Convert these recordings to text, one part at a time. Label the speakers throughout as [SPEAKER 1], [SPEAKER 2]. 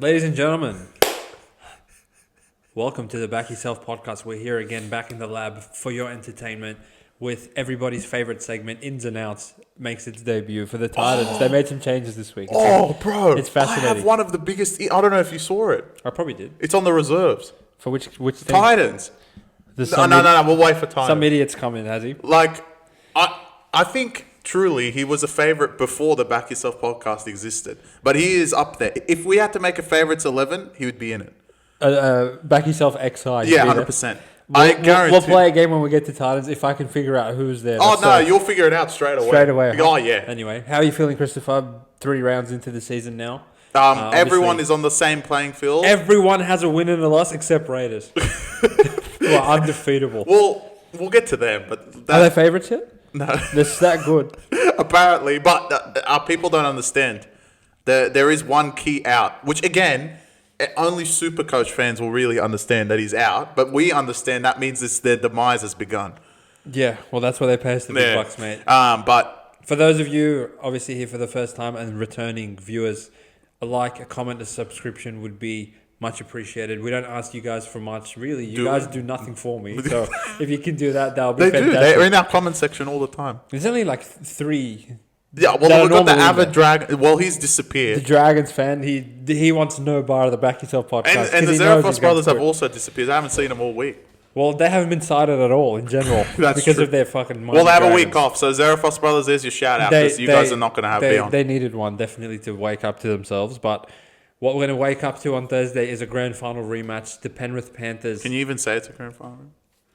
[SPEAKER 1] Ladies and gentlemen, welcome to the Back Yourself podcast. We're here again, back in the lab for your entertainment with everybody's favorite segment, Ins and Outs, makes its debut for the Titans. They made some changes this week. It's fascinating.
[SPEAKER 2] I have one of the biggest... I don't know if you saw it.
[SPEAKER 1] I probably did.
[SPEAKER 2] It's on the reserves.
[SPEAKER 1] For which thing?
[SPEAKER 2] Titans. No. We'll wait for Titans.
[SPEAKER 1] Some idiot's coming, has he?
[SPEAKER 2] I think... Truly, he was a favourite before the Back Yourself podcast existed. But he is up there. If we had to make a favourites 11, he would be in it.
[SPEAKER 1] Back Yourself XI.
[SPEAKER 2] Yeah, 100%.
[SPEAKER 1] I guarantee. We'll play a game when we get to Titans if I can figure out who's there.
[SPEAKER 2] You'll figure it out straight away. Oh, yeah.
[SPEAKER 1] Anyway, how are you feeling, Christopher? 3 rounds into the season now.
[SPEAKER 2] Everyone is on the same playing field.
[SPEAKER 1] Everyone has a win and a loss except Raiders. Who are undefeatable.
[SPEAKER 2] Well, we'll get to them. But
[SPEAKER 1] are they favourites yet?
[SPEAKER 2] No.
[SPEAKER 1] They're that good.
[SPEAKER 2] Apparently, but our people don't understand. There is one key out, which again, only Supercoach fans will really understand that he's out. But we understand that means their demise has begun.
[SPEAKER 1] Yeah, well, that's why they pay us the big bucks, mate.
[SPEAKER 2] But
[SPEAKER 1] for those of you obviously here for the first time and returning viewers, a like, a comment, a subscription would be much appreciated. We don't ask you guys for much, really. You guys do nothing for me. So if you can do that, that'll be fantastic.
[SPEAKER 2] They're in our comment section all the time.
[SPEAKER 1] There's only like 3.
[SPEAKER 2] Yeah, well, we've got the avid Dragon. Well, he's disappeared.
[SPEAKER 1] The Dragons fan, he wants no bar of the Back Yourself podcast.
[SPEAKER 2] And the Zarafos brothers have also disappeared. I haven't seen them all week.
[SPEAKER 1] Well, they haven't been cited at all in general because
[SPEAKER 2] true.
[SPEAKER 1] of their fucking money.
[SPEAKER 2] Well, they have a week off. So Zarafos brothers, there's your shout out because you guys are not going to have beyond.
[SPEAKER 1] They needed one definitely to wake up to themselves, but what we're going to wake up to on Thursday is a grand final rematch. The Penrith Panthers...
[SPEAKER 2] Can you even say it's a grand final?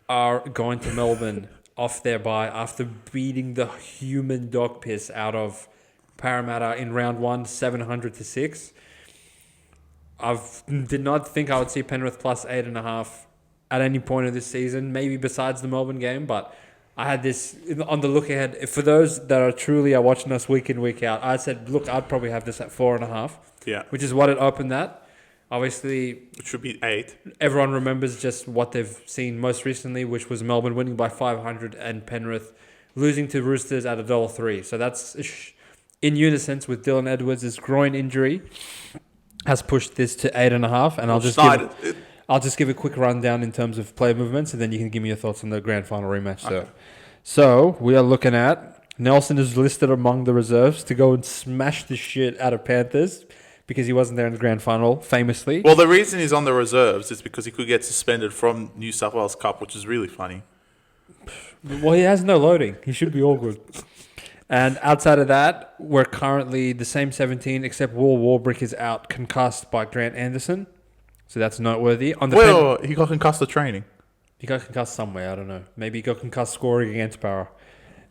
[SPEAKER 1] ...are going to Melbourne off their bye after beating the human dog piss out of Parramatta in round 1, 700-6. I did not think I would see Penrith plus 8.5 at any point of this season, maybe besides the Melbourne game, but I had this on the look ahead. For those that are watching us week in, week out, I said, look, I'd probably have this at 4.5.
[SPEAKER 2] Yeah.
[SPEAKER 1] Which is what it opened at. Obviously...
[SPEAKER 2] It should be 8.
[SPEAKER 1] Everyone remembers just what they've seen most recently, which was Melbourne winning by 500 and Penrith losing to Roosters at $1.03. So that's in unison with Dylan Edwards' groin injury has pushed this to 8.5. And I'll just give a quick rundown in terms of player movements, and then you can give me your thoughts on the grand final rematch. Okay. So we are looking at Nelson is listed among the reserves to go and smash the shit out of Panthers because he wasn't there in the grand final, famously.
[SPEAKER 2] Well, the reason he's on the reserves is because he could get suspended from New South Wales Cup, which is really funny.
[SPEAKER 1] Well, he has no loading. He should be all good. And outside of that, we're currently the same 17, except Will Warbrick is out, concussed by Grant Anderson. So that's noteworthy.
[SPEAKER 2] He got concussed at training.
[SPEAKER 1] He got concussed somewhere, I don't know. Maybe he got concussed scoring against Parra.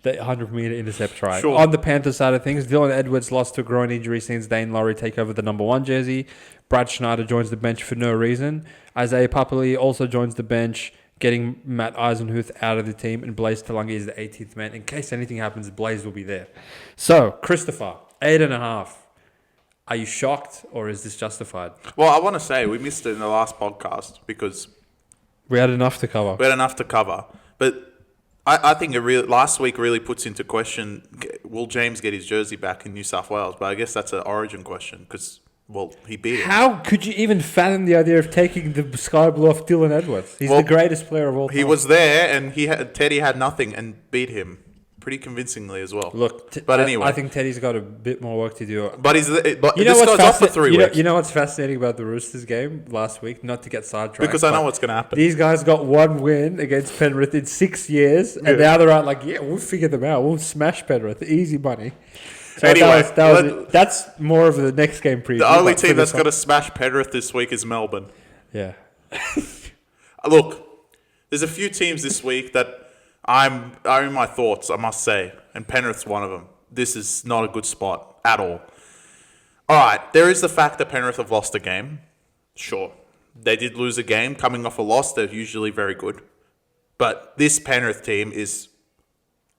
[SPEAKER 1] The 100-metre intercept try. Sure. On the Panthers side of things, Dylan Edwards lost to a groin injury since Dane Laurie take over the number 1 jersey. Brad Schneider joins the bench for no reason. Isaiah Papali also joins the bench, getting Matt Eisenhuth out of the team, and Blaze Talangi is the 18th man. In case anything happens, Blaze will be there. So, Christopher, 8.5. Are you shocked, or is this justified?
[SPEAKER 2] Well, I want to say we missed it in the last podcast because
[SPEAKER 1] we had enough to cover.
[SPEAKER 2] But I think last week really puts into question, will James get his jersey back in New South Wales? But I guess that's an origin question because, well, he beat him.
[SPEAKER 1] How could you even fathom the idea of taking the sky blue off Dylan Edwards? He's the greatest player of all time.
[SPEAKER 2] He was there and Teddy had nothing and beat him pretty convincingly as well.
[SPEAKER 1] Look,
[SPEAKER 2] but anyway,
[SPEAKER 1] I think Teddy's got a bit more work to do.
[SPEAKER 2] But this goes off for 3 weeks.
[SPEAKER 1] You know what's fascinating about the Roosters game last week? Not to get sidetracked.
[SPEAKER 2] Because I know what's going to happen.
[SPEAKER 1] These guys got 1 win against Penrith in 6 years, and now they're out like, we'll figure them out. We'll smash Penrith. Easy money. So
[SPEAKER 2] anyway,
[SPEAKER 1] that's more of the next game preview.
[SPEAKER 2] The only team that's going to smash Penrith this week is Melbourne.
[SPEAKER 1] Yeah.
[SPEAKER 2] Look, there's a few teams this week that are in my thoughts, I must say, and Penrith's one of them. This is not a good spot at all. All right, there is the fact that Penrith have lost a game. Sure, they did lose a game. Coming off a loss, they're usually very good. But this Penrith team is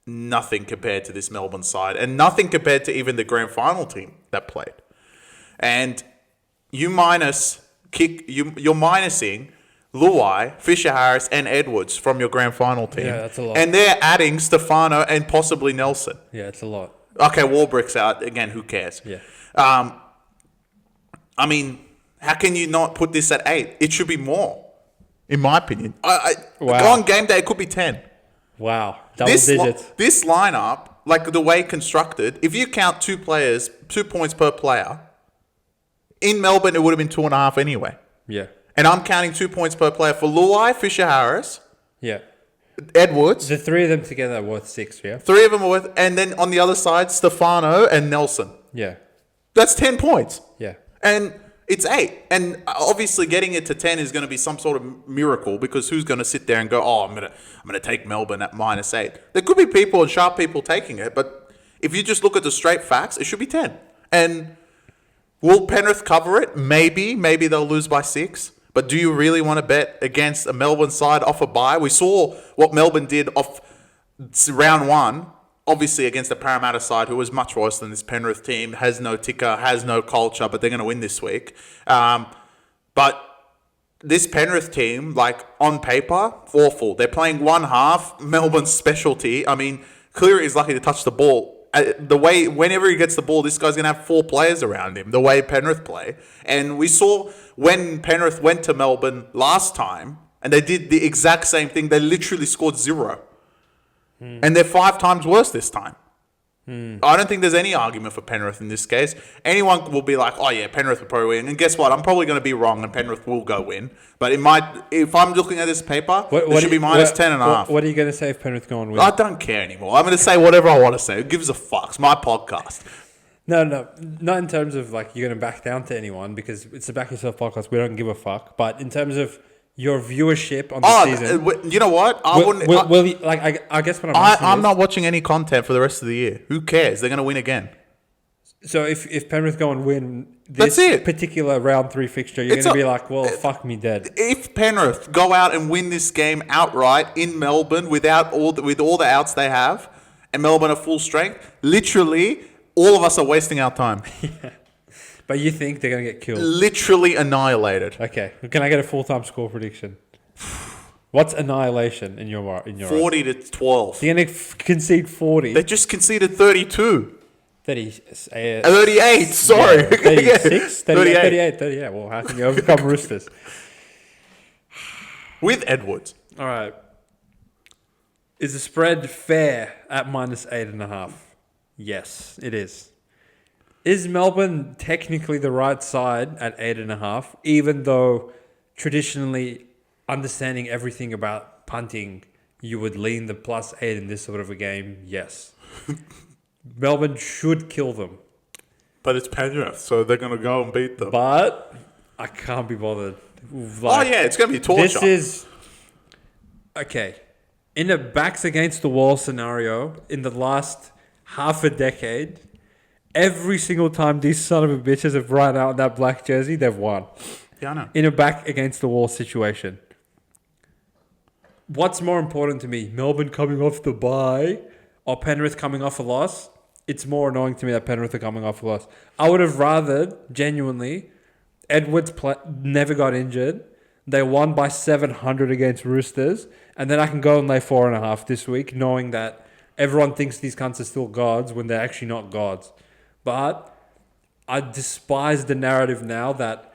[SPEAKER 2] nothing compared to this Melbourne side, and nothing compared to even the grand final team that played. And you're minusing Luai, Fisher-Harris, and Edwards from your grand final team.
[SPEAKER 1] Yeah, that's a lot.
[SPEAKER 2] And they're adding Stefano and possibly Nelson.
[SPEAKER 1] Yeah, it's a lot.
[SPEAKER 2] Okay, Warbrick's out. Again, who cares?
[SPEAKER 1] Yeah.
[SPEAKER 2] I mean, How can you not put this at 8? It should be more, in my opinion.
[SPEAKER 1] Wow.
[SPEAKER 2] On game day, it could be 10.
[SPEAKER 1] Wow. Double digits.
[SPEAKER 2] This lineup, like the way constructed, if you count 2 players, 2 points per player, in Melbourne, it would have been 2.5 anyway.
[SPEAKER 1] Yeah.
[SPEAKER 2] And I'm counting 2 points per player for Luai, Fisher-Harris,
[SPEAKER 1] Yeah.
[SPEAKER 2] Edwards.
[SPEAKER 1] The 3 of them together are worth 6, yeah?
[SPEAKER 2] 3 of them are worth, and then on the other side, Stefano and Nelson.
[SPEAKER 1] Yeah.
[SPEAKER 2] That's 10 points.
[SPEAKER 1] Yeah.
[SPEAKER 2] And it's 8. And obviously getting it to 10 is going to be some sort of miracle, because who's going to sit there and go, I'm going to take Melbourne at -8. There could be people and sharp people taking it, but if you just look at the straight facts, it should be 10. And will Penrith cover it? Maybe they'll lose by 6. But do you really want to bet against a Melbourne side off a bye? We saw what Melbourne did off round 1, obviously against the Parramatta side, who was much worse than this Penrith team, has no ticker, has no culture, but they're going to win this week. But this Penrith team, like on paper, awful. They're playing one half, Melbourne's specialty. I mean, Cleary is lucky to touch the ball. The way, whenever he gets the ball, this guy's going to have 4 players around him, the way Penrith play. And we saw when Penrith went to Melbourne last time, and they did the exact same thing, they literally scored 0. And they're 5 times worse this time. I don't think there's any argument for Penrith in this case. Anyone will be like, oh yeah, Penrith will probably win. And guess what? I'm probably going to be wrong and Penrith will go win. But if I'm looking at this paper, it should be -10.5.
[SPEAKER 1] What are you going to say if Penrith go and win?
[SPEAKER 2] I don't care anymore. I'm going to say whatever I want to say. Who gives a fuck? It's my podcast.
[SPEAKER 1] No, not in terms of like you're going to back down to anyone, because it's a Back Yourself podcast. We don't give a fuck. But in terms of your viewership on the season,
[SPEAKER 2] you know what?
[SPEAKER 1] I guess what
[SPEAKER 2] I'm not watching any content for the rest of the year. Who cares? They're going to win again.
[SPEAKER 1] So if Penrith go and win this
[SPEAKER 2] That's it.
[SPEAKER 1] particular round 3 fixture, you're going to be like, well, fuck me dead.
[SPEAKER 2] If Penrith go out and win this game outright in Melbourne with all the outs they have, and Melbourne are full strength, literally all of us are wasting our time.
[SPEAKER 1] Yeah. But you think they're going to get killed?
[SPEAKER 2] Literally annihilated.
[SPEAKER 1] Okay. Can I get a full-time score prediction? What's annihilation in your
[SPEAKER 2] 40 to 12.
[SPEAKER 1] They're going to concede 40.
[SPEAKER 2] They just conceded 32.
[SPEAKER 1] 38,
[SPEAKER 2] sorry.
[SPEAKER 1] Yeah, 36?
[SPEAKER 2] 38.
[SPEAKER 1] 38. Yeah, well, how can you overcome Roosters?
[SPEAKER 2] With Edwards.
[SPEAKER 1] All right. Is the spread fair at -8.5? Yes, it is. Is Melbourne technically the right side at 8.5, even though traditionally, understanding everything about punting, you would lean the +8 in this sort of a game? Yes. Melbourne should kill them.
[SPEAKER 2] But it's Penrith, so they're going to go and beat them.
[SPEAKER 1] But I can't be bothered.
[SPEAKER 2] It's going to be torture.
[SPEAKER 1] This is... Okay. In a backs against the wall scenario, in the last half a decade, every single time these son of a bitches have run out in that black jersey, they've won.
[SPEAKER 2] Yeah, I know.
[SPEAKER 1] In a back against the wall situation. What's more important to me? Melbourne coming off the bye or Penrith coming off a loss? It's more annoying to me that Penrith are coming off a loss. I would have rather, genuinely, Edwards never got injured. They won by 700 against Roosters. And then I can go and lay 4.5 this week, knowing that everyone thinks these cunts are still gods when they're actually not gods. But I despise the narrative now that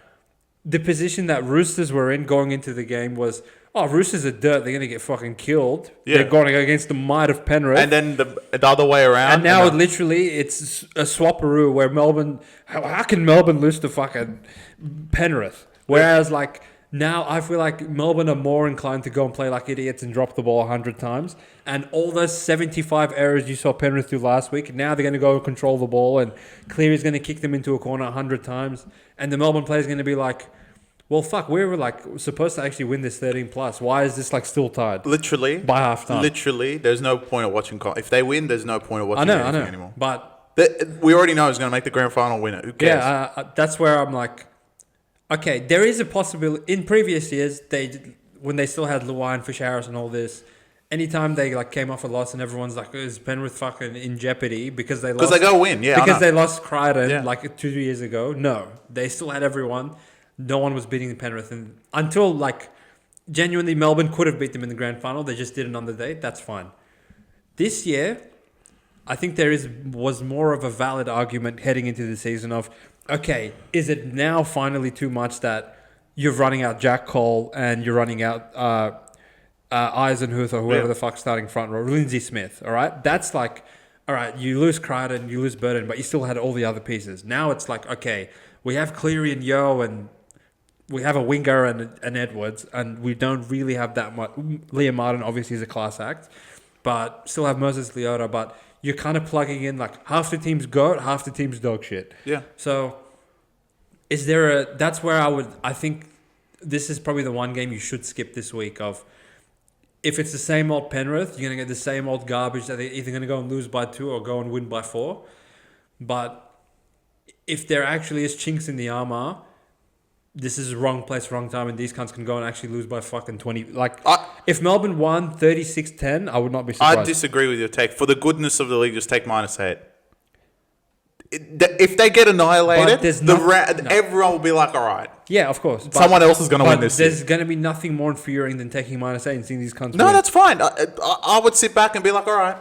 [SPEAKER 1] the position that Roosters were in going into the game was, oh, Roosters are dirt. They're going to get fucking killed. Yeah. They're going to go against the might of Penrith.
[SPEAKER 2] And then the other way around.
[SPEAKER 1] And now literally it's a swapperoo where Melbourne... How can Melbourne lose to fucking Penrith? Whereas now I feel like Melbourne are more inclined to go and play like idiots and drop the ball 100 times. And all those 75 errors you saw Penrith do last week, now they're going to go and control the ball, and Cleary's going to kick them into a corner 100 times. And the Melbourne players are going to be like, well, fuck, we were supposed to actually win this 13+. Why is this still tied?
[SPEAKER 2] Literally.
[SPEAKER 1] By halftime.
[SPEAKER 2] Literally, there's no point of watching. If they win, there's no point of watching anything anymore.
[SPEAKER 1] But
[SPEAKER 2] we already know who's going to make the grand final winner. Who cares?
[SPEAKER 1] Yeah, that's where I'm like, okay, there is a possibility. In previous years, when they still had Luai and Fisher-Harris and all this, anytime they came off a loss and everyone's like, is Penrith fucking in jeopardy because they lost?
[SPEAKER 2] Because they go win, yeah.
[SPEAKER 1] Because they lost Crichton 2 years ago. No, they still had everyone. No one was beating the Penrith. And until genuinely Melbourne could have beat them in the grand final. They just didn't on the day. That's fine. This year, I think was more of a valid argument heading into the season of, okay, is it now finally too much that you're running out Jack Cole and you're running out Eisenhuth or whoever the fuck's starting front row, Lindsay Smith, all right? That's like, all right, you lose Crichton, you lose Burden, but you still had all the other pieces. Now it's like, okay, we have Cleary and Yeo and we have a winger and Edwards, and we don't really have that much. Liam Martin obviously is a class act, but still have Moses Leota, but you're kind of plugging in like half the team's goat, half the team's dog shit.
[SPEAKER 2] Yeah.
[SPEAKER 1] So that's where I think this is probably the one game you should skip this week of, if it's the same old Penrith, you're going to get the same old garbage that they're either going to go and lose by 2 or go and win by 4. But if there actually is chinks in the armour, this is the wrong place, wrong time, and these cunts can go and actually lose by fucking 20. Like, if Melbourne won 36-10, I would not be surprised.
[SPEAKER 2] I disagree with your take. For the goodness of the league, just take -8. If they get annihilated, everyone will be like, all right.
[SPEAKER 1] Yeah, of course.
[SPEAKER 2] Someone else is going to win this.
[SPEAKER 1] There's going to be nothing more infuriating than taking -8 and seeing these cunts
[SPEAKER 2] No,
[SPEAKER 1] win.
[SPEAKER 2] that's fine. I would sit back and be like, all right,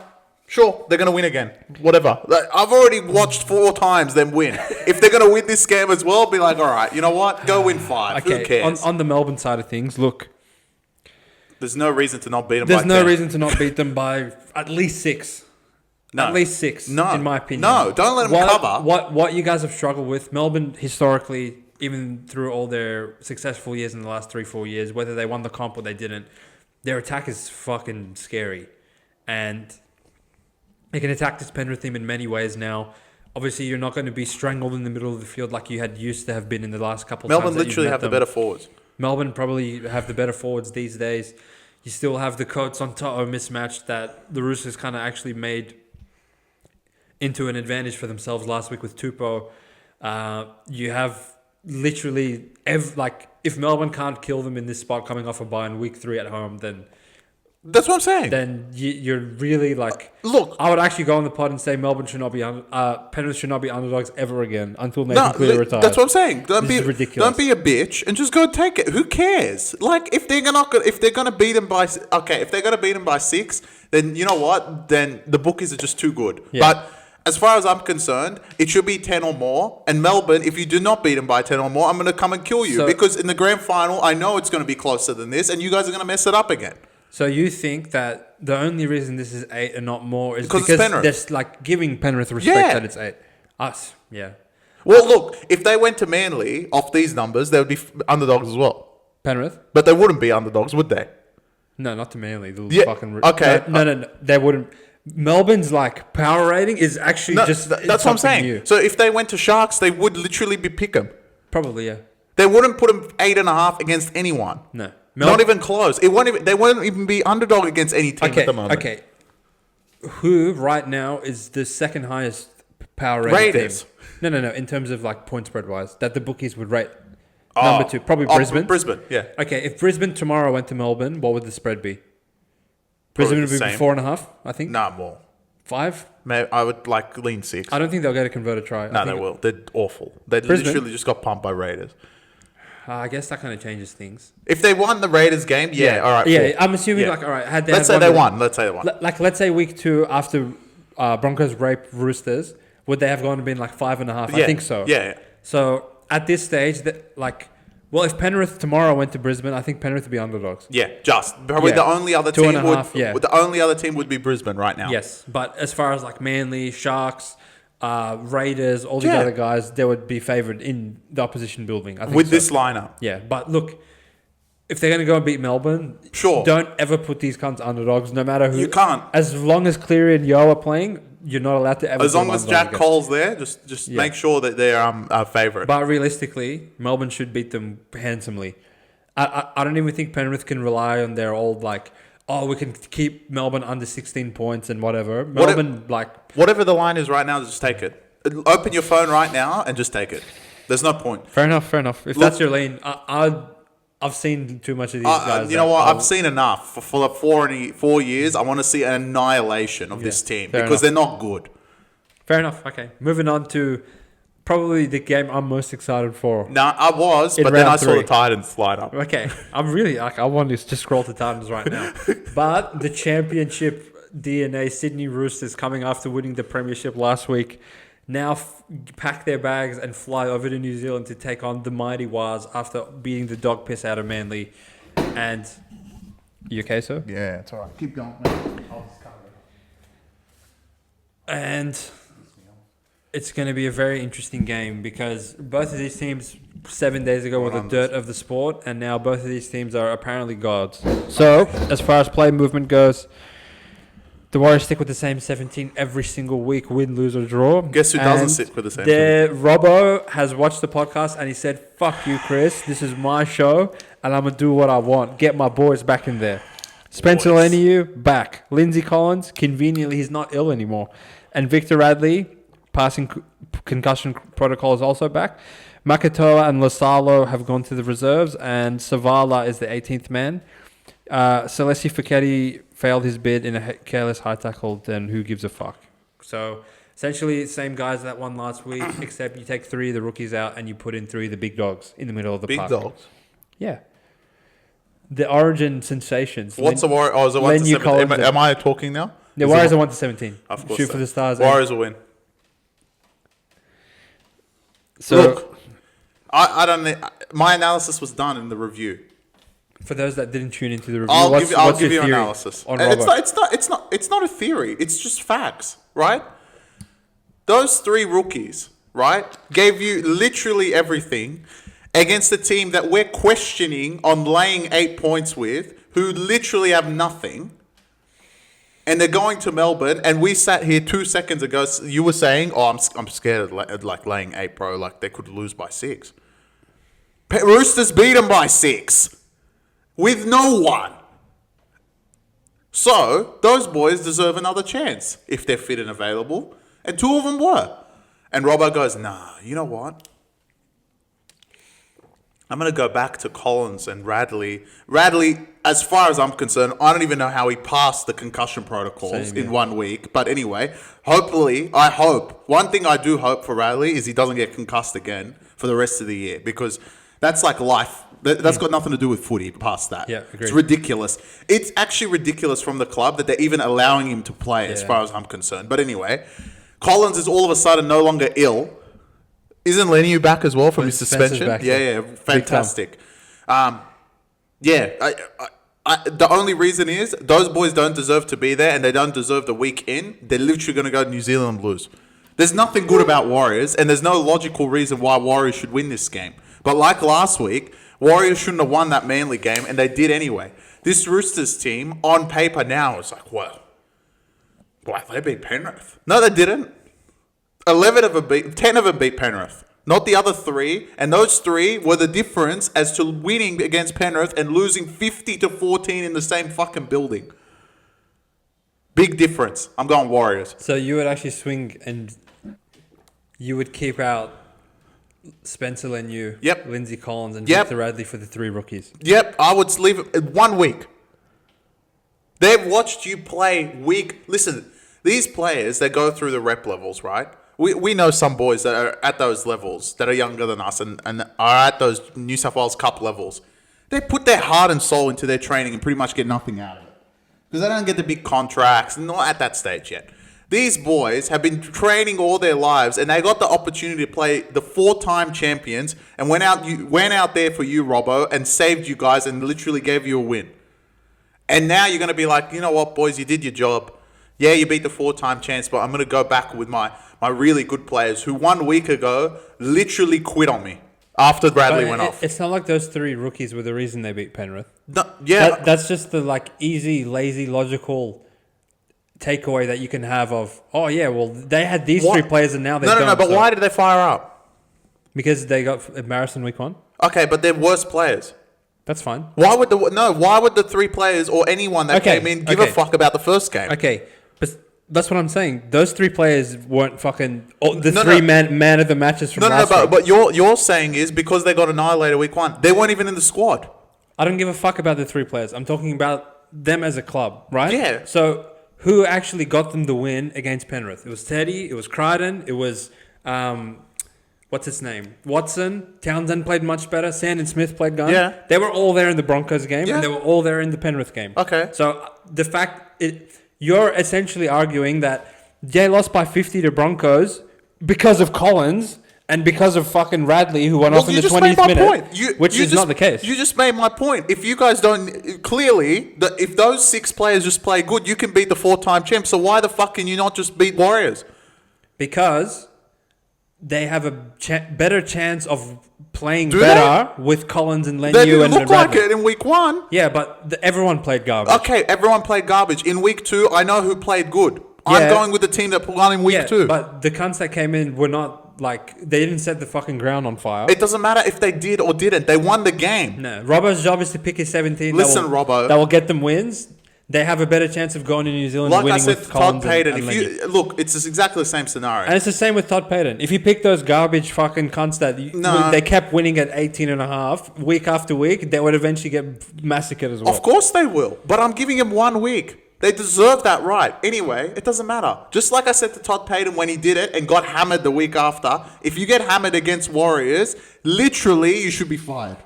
[SPEAKER 2] sure, they're going to win again. Whatever. I've already watched 4 times them win. If they're going to win this game as well, be like, all right, you know what? Go win 5.
[SPEAKER 1] Okay,
[SPEAKER 2] who cares?
[SPEAKER 1] On the Melbourne side of things, look.
[SPEAKER 2] There's no reason to not beat them by 10.
[SPEAKER 1] There's no reason to not beat them by at least 6.
[SPEAKER 2] No.
[SPEAKER 1] At least 6, in my opinion.
[SPEAKER 2] No, don't let them cover.
[SPEAKER 1] What you guys have struggled with, Melbourne historically, even through all their successful years in the last 3-4 years, whether they won the comp or they didn't, their attack is fucking scary. And they can attack this Penrith team in many ways now. Obviously, you're not going to be strangled in the middle of the field like you had used to have been in the last couple of times.
[SPEAKER 2] Melbourne literally have the better forwards.
[SPEAKER 1] Melbourne probably have the better forwards these days. You still have the Coates on Toto mismatch that the Roosters kind of actually made into an advantage for themselves last week with Tupou. You have literally, if Melbourne can't kill them in this spot coming off a bye in week 3 at home, then...
[SPEAKER 2] That's what I'm saying.
[SPEAKER 1] Then you're really like...
[SPEAKER 2] Look...
[SPEAKER 1] I would actually go on the pod and say Melbourne should not be... Penrith should not be underdogs ever again until Nathan Cleary retires.
[SPEAKER 2] That's what I'm saying. This is
[SPEAKER 1] ridiculous.
[SPEAKER 2] Don't be a bitch and just go take it. Who cares? Like, if they're gonna beat them by... Okay, if they're going to beat them by 6, then you know what? Then the bookies are just too good. Yeah. But... as far as I'm concerned, it should be 10 or more. And Melbourne, if you do not beat them by 10 or more, I'm going to come and kill you. Because in the grand final, I know it's going to be closer than this, and you guys are going to mess it up again.
[SPEAKER 1] So you think that the only reason this is 8 and not more is because
[SPEAKER 2] it's
[SPEAKER 1] they're like giving Penrith respect that it's 8. Us, yeah.
[SPEAKER 2] Well, look, if they went to Manly off these numbers, they would be underdogs as well.
[SPEAKER 1] Penrith?
[SPEAKER 2] But they wouldn't be underdogs, would they?
[SPEAKER 1] No, not to Manly.
[SPEAKER 2] Okay.
[SPEAKER 1] No, they wouldn't. Melbourne's like power rating is actually that's
[SPEAKER 2] what I'm saying.
[SPEAKER 1] New.
[SPEAKER 2] So if they went to Sharks, they would literally be pick 'em.
[SPEAKER 1] Probably, yeah.
[SPEAKER 2] They wouldn't put them 8.5 against anyone.
[SPEAKER 1] No,
[SPEAKER 2] not even close. They won't even be underdog against any team at the moment.
[SPEAKER 1] Okay. Who right now is the second highest power rating
[SPEAKER 2] Raiders.
[SPEAKER 1] team? No. In terms of like point spread wise, that the bookies would rate. Number 2, probably Brisbane.
[SPEAKER 2] Brisbane, yeah.
[SPEAKER 1] Okay, if Brisbane tomorrow went to Melbourne, what would the spread be? Brisbane would be 4.5, I think.
[SPEAKER 2] Nah, more.
[SPEAKER 1] 5?
[SPEAKER 2] I would lean 6.
[SPEAKER 1] I don't think they'll get a converted try.
[SPEAKER 2] No, they will. They're awful. They literally just got pumped by Raiders.
[SPEAKER 1] I guess that kind of changes things.
[SPEAKER 2] If they won the Raiders game, all right.
[SPEAKER 1] Yeah, I'm assuming all right.
[SPEAKER 2] Let's say they won.
[SPEAKER 1] Let's say week 2 after Broncos rape Roosters, would they have gone and been 5.5? I think so.
[SPEAKER 2] Yeah.
[SPEAKER 1] So at this stage, if Penrith tomorrow went to Brisbane, I think Penrith would be underdogs.
[SPEAKER 2] Yeah, probably the only other team the only other team would be Brisbane right now.
[SPEAKER 1] Yes, but as far as Manly, Sharks, Raiders, all these other guys, they would be favoured in the opposition building. I think
[SPEAKER 2] with this lineup.
[SPEAKER 1] Yeah, but look, if they're going to go and beat Melbourne, don't ever put these cunts underdogs, no matter who.
[SPEAKER 2] You can't.
[SPEAKER 1] As long as Cleary and Yeo are playing, you're not allowed to ever.
[SPEAKER 2] As long as Jack Cole's there, just make sure that they're favourite.
[SPEAKER 1] But realistically, Melbourne should beat them handsomely. I don't even think Penrith can rely on their old we can keep Melbourne under 16 points and whatever.
[SPEAKER 2] Whatever the line is right now, just take it. Open your phone right now and just take it. There's no point.
[SPEAKER 1] Fair enough. If that's your lane, I've seen too much of these guys.
[SPEAKER 2] You know what? I've seen enough. For 4 years, I want to see an annihilation of this team because they're not good.
[SPEAKER 1] Fair enough. Okay. Moving on to probably the game I'm most excited for.
[SPEAKER 2] No, I was, but then I saw the Titans slide up.
[SPEAKER 1] Okay. I'm really I want to just scroll to Titans right now. But the championship DNA Sydney Roosters coming after winning the premiership last week now pack their bags and fly over to New Zealand to take on the mighty Wars after beating the dog piss out of Manly. And you okay, sir?
[SPEAKER 2] Yeah, it's all right. Keep going, man. I'll just cover it.
[SPEAKER 1] And it's going to be a very interesting game because both of these teams 7 days ago were the dirt of the sport, and now both of these teams are apparently gods. So, as far as play movement goes, the Warriors stick with the same 17 every single week, win, lose, or draw.
[SPEAKER 2] Guess who doesn't stick with the same 17?
[SPEAKER 1] Robbo has watched the podcast and he said, fuck you, Chris. This is my show and I'm going to do what I want. Get my boys back in there. Spencer Leniu, back. Lindsay Collins, conveniently, he's not ill anymore. And Victor Radley, passing concussion protocol, is also back. Makatoa and Lasalo have gone to the reserves, and Savala is the 18th man. Celesti Fiketti failed his bid in a careless high tackle, then who gives a fuck? So, essentially, same guys that won last week, except you take 3 of the rookies out and you put in 3 of the big dogs in the middle of the park.
[SPEAKER 2] Big dogs?
[SPEAKER 1] Yeah. The Origin sensations.
[SPEAKER 2] What's the Warriors? Oh, is it 1 to 17? Am I talking now?
[SPEAKER 1] The Warriors are 1 to 17.
[SPEAKER 2] Of course.
[SPEAKER 1] Shoot for the stars.
[SPEAKER 2] Warriors will win.
[SPEAKER 1] So,
[SPEAKER 2] look, I don't. My analysis was done in the review.
[SPEAKER 1] For those that didn't tune into the review,
[SPEAKER 2] I'll give you analysis. It's not a theory. It's just facts, right? Those 3 rookies, right, gave you literally everything against a team that we're questioning on laying 8 points with, who literally have nothing. And they're going to Melbourne, and we sat here 2 seconds ago. You were saying, "Oh, I'm scared of like laying 8, bro. Like they could lose by 6." Roosters beat them by 6 with no one. So those boys deserve another chance if they're fit and available, and 2 of them were. And Robbo goes, "Nah, you know what? I'm going to go back to Collins and Radley. Radley, as far as I'm concerned, I don't even know how he passed the concussion protocols in 1 week. But anyway, I hope. One thing I do hope for Radley is he doesn't get concussed again for the rest of the year. Because that's like life. That's got nothing to do with footy past that.
[SPEAKER 1] Yeah, agreed.
[SPEAKER 2] It's ridiculous. It's actually ridiculous from the club that they're even allowing him to play as far as I'm concerned. But anyway, Collins is all of a sudden no longer ill. Isn't Leniu back as well from his suspension?
[SPEAKER 1] Back,
[SPEAKER 2] yeah, fantastic. The only reason is those boys don't deserve to be there and they don't deserve the week in. They're literally going to go to New Zealand and lose. There's nothing good about Warriors, and there's no logical reason why Warriors should win this game. But like last week, Warriors shouldn't have won that Manly game, and they did anyway. This Roosters team, on paper now, is like, well, they beat Penrith. No, they didn't. 10 of them beat Penrith. Not the other 3. And those 3 were the difference as to winning against Penrith and losing 50-14 in the same fucking building. Big difference. I'm going Warriors.
[SPEAKER 1] So you would actually swing and you would keep out Spencer Leniu, Lindsay Collins, and Victor Radley for the 3 rookies. Yep,
[SPEAKER 2] I would leave it 1 week. They've watched you play week. Listen, these players, they go through the rep levels, right? We know some boys that are at those levels, that are younger than us and are at those New South Wales Cup levels. They put their heart and soul into their training and pretty much get nothing out of it. Because they don't get the big contracts, and not at that stage yet. These boys have been training all their lives, and they got the opportunity to play the 4-time champions and went out there for you, Robbo, and saved you guys and literally gave you a win. And now you're going to be like, you know what, boys, you did your job. Yeah, you beat the 4-time champs, but I'm going to go back with my really good players who 1 week ago literally quit on me after Bradley went off.
[SPEAKER 1] It's not like those 3 rookies were the reason they beat Penrith.
[SPEAKER 2] No, yeah.
[SPEAKER 1] That's just the easy, lazy, logical takeaway that you can have of, oh yeah, well, they had these 3 players and now they don't.
[SPEAKER 2] No, but why did they fire up?
[SPEAKER 1] Because they got embarrassed in week 1.
[SPEAKER 2] Okay, but they're worse players.
[SPEAKER 1] That's fine.
[SPEAKER 2] Why would the 3 players or anyone that came in give a fuck about the first game?
[SPEAKER 1] Okay, but that's what I'm saying. Those 3 players weren't fucking man of the matches from last week.
[SPEAKER 2] But you're saying is because they got annihilated week 1, they weren't even in the squad.
[SPEAKER 1] I don't give a fuck about the 3 players. I'm talking about them as a club, right?
[SPEAKER 2] Yeah.
[SPEAKER 1] So who actually got them the win against Penrith? It was Teddy. It was Crichton. It was what's his name? Watson. Townsend played much better. Sandon Smith played gun.
[SPEAKER 2] Yeah.
[SPEAKER 1] They were all there in the Broncos game, and they were all there in the Penrith game.
[SPEAKER 2] Okay.
[SPEAKER 1] So the fact you're essentially arguing that they lost by 50 to Broncos, because of Collins and because of fucking Radley, who went off in the 20th minute, which is not the case.
[SPEAKER 2] You just made my point. If you guys don't... Clearly, if those 6 players just play good, you can beat the 4-time champ. So why the fuck can you not just beat Warriors?
[SPEAKER 1] Because they have a better chance of playing better with Collins and Leniu and Radley. They didn't look like
[SPEAKER 2] it in week 1.
[SPEAKER 1] Yeah, but everyone played garbage.
[SPEAKER 2] Okay, everyone played garbage. In week 2, I know who played good. Yeah, I'm going with the team that won in week 2.
[SPEAKER 1] But the cunts that came in were not, like, they didn't set the fucking ground on fire.
[SPEAKER 2] It doesn't matter if they did or didn't. They won the game.
[SPEAKER 1] No. Robbo's job is to pick his 17.
[SPEAKER 2] Listen, Robbo.
[SPEAKER 1] That will get them wins. They have a better chance of going to New Zealand and winning with Collins.
[SPEAKER 2] Todd Payten, look, it's exactly the same scenario.
[SPEAKER 1] And it's the same with Todd Payten. If you pick those garbage fucking cunts that they kept winning at 18.5 week after week, they would eventually get massacred as well.
[SPEAKER 2] Of course they will. But I'm giving him 1 week. They deserve that right. Anyway, it doesn't matter. Just like I said to Todd Payten when he did it and got hammered the week after, if you get hammered against Warriors, literally you should be fired.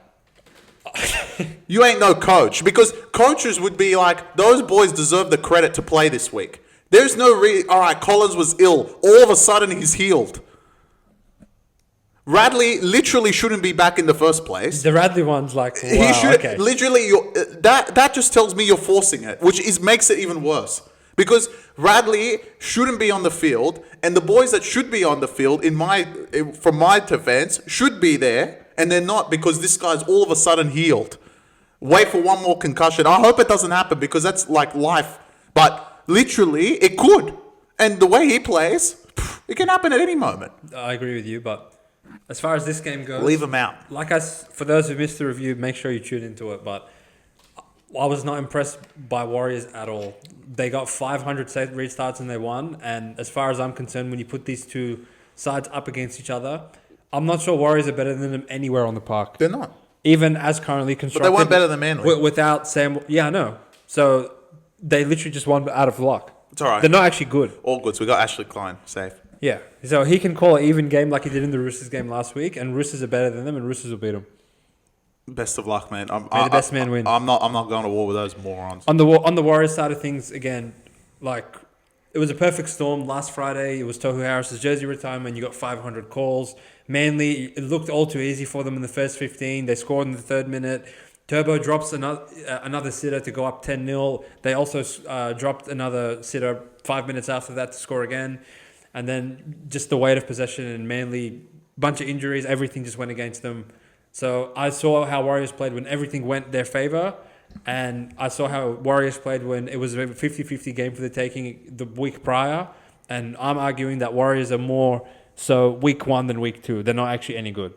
[SPEAKER 2] You ain't no coach, because coaches would be like, those boys deserve the credit to play this week. There's no all right, Collins was ill. All of a sudden he's healed. Radley literally shouldn't be back in the first place.
[SPEAKER 1] The Radley one's like, wow,
[SPEAKER 2] he should
[SPEAKER 1] okay.
[SPEAKER 2] Literally, that just tells me you're forcing it, which makes it even worse. Because Radley shouldn't be on the field, and the boys that should be on the field, from my defense, should be there. And they're not, because this guy's all of a sudden healed. Wait for one more concussion. I hope it doesn't happen, because that's like life. But literally, it could. And the way he plays, it can happen at any moment.
[SPEAKER 1] I agree with you, but as far as this game goes...
[SPEAKER 2] Leave him out.
[SPEAKER 1] For those who missed the review, make sure you tune into it. But I was not impressed by Warriors at all. They got 500 restarts and they won. And as far as I'm concerned, when you put these two sides up against each other... I'm not sure Warriors are better than them anywhere on the park.
[SPEAKER 2] They're not.
[SPEAKER 1] Even as currently constructed.
[SPEAKER 2] But they weren't better than Manly.
[SPEAKER 1] Without Sam... Yeah, I know. So they literally just won out of luck.
[SPEAKER 2] It's all right.
[SPEAKER 1] They're not actually good.
[SPEAKER 2] All good. So we got Ashley Klein safe.
[SPEAKER 1] Yeah. So he can call an even game like he did in the Roosters game last week, and Roosters are better than them, and Roosters will beat them.
[SPEAKER 2] Best of luck, man.
[SPEAKER 1] May the best man win.
[SPEAKER 2] I'm not going to war with those morons.
[SPEAKER 1] On the Warriors side of things, again, like... It was a perfect storm last Friday. It was Tohu Harris's jersey retirement. You got 500 calls. Manly, it looked all too easy for them in the first 15. They scored in the 3rd minute. Turbo drops another sitter to go up 10-0. They also dropped another sitter 5 minutes after that to score again. And then just the weight of possession and Manly, bunch of injuries, everything just went against them. So I saw how Warriors played when everything went their favour. And I saw how Warriors played when it was a 50-50 game for the taking the week prior. And I'm arguing that Warriors are more so week 1 than week 2. They're not actually any good.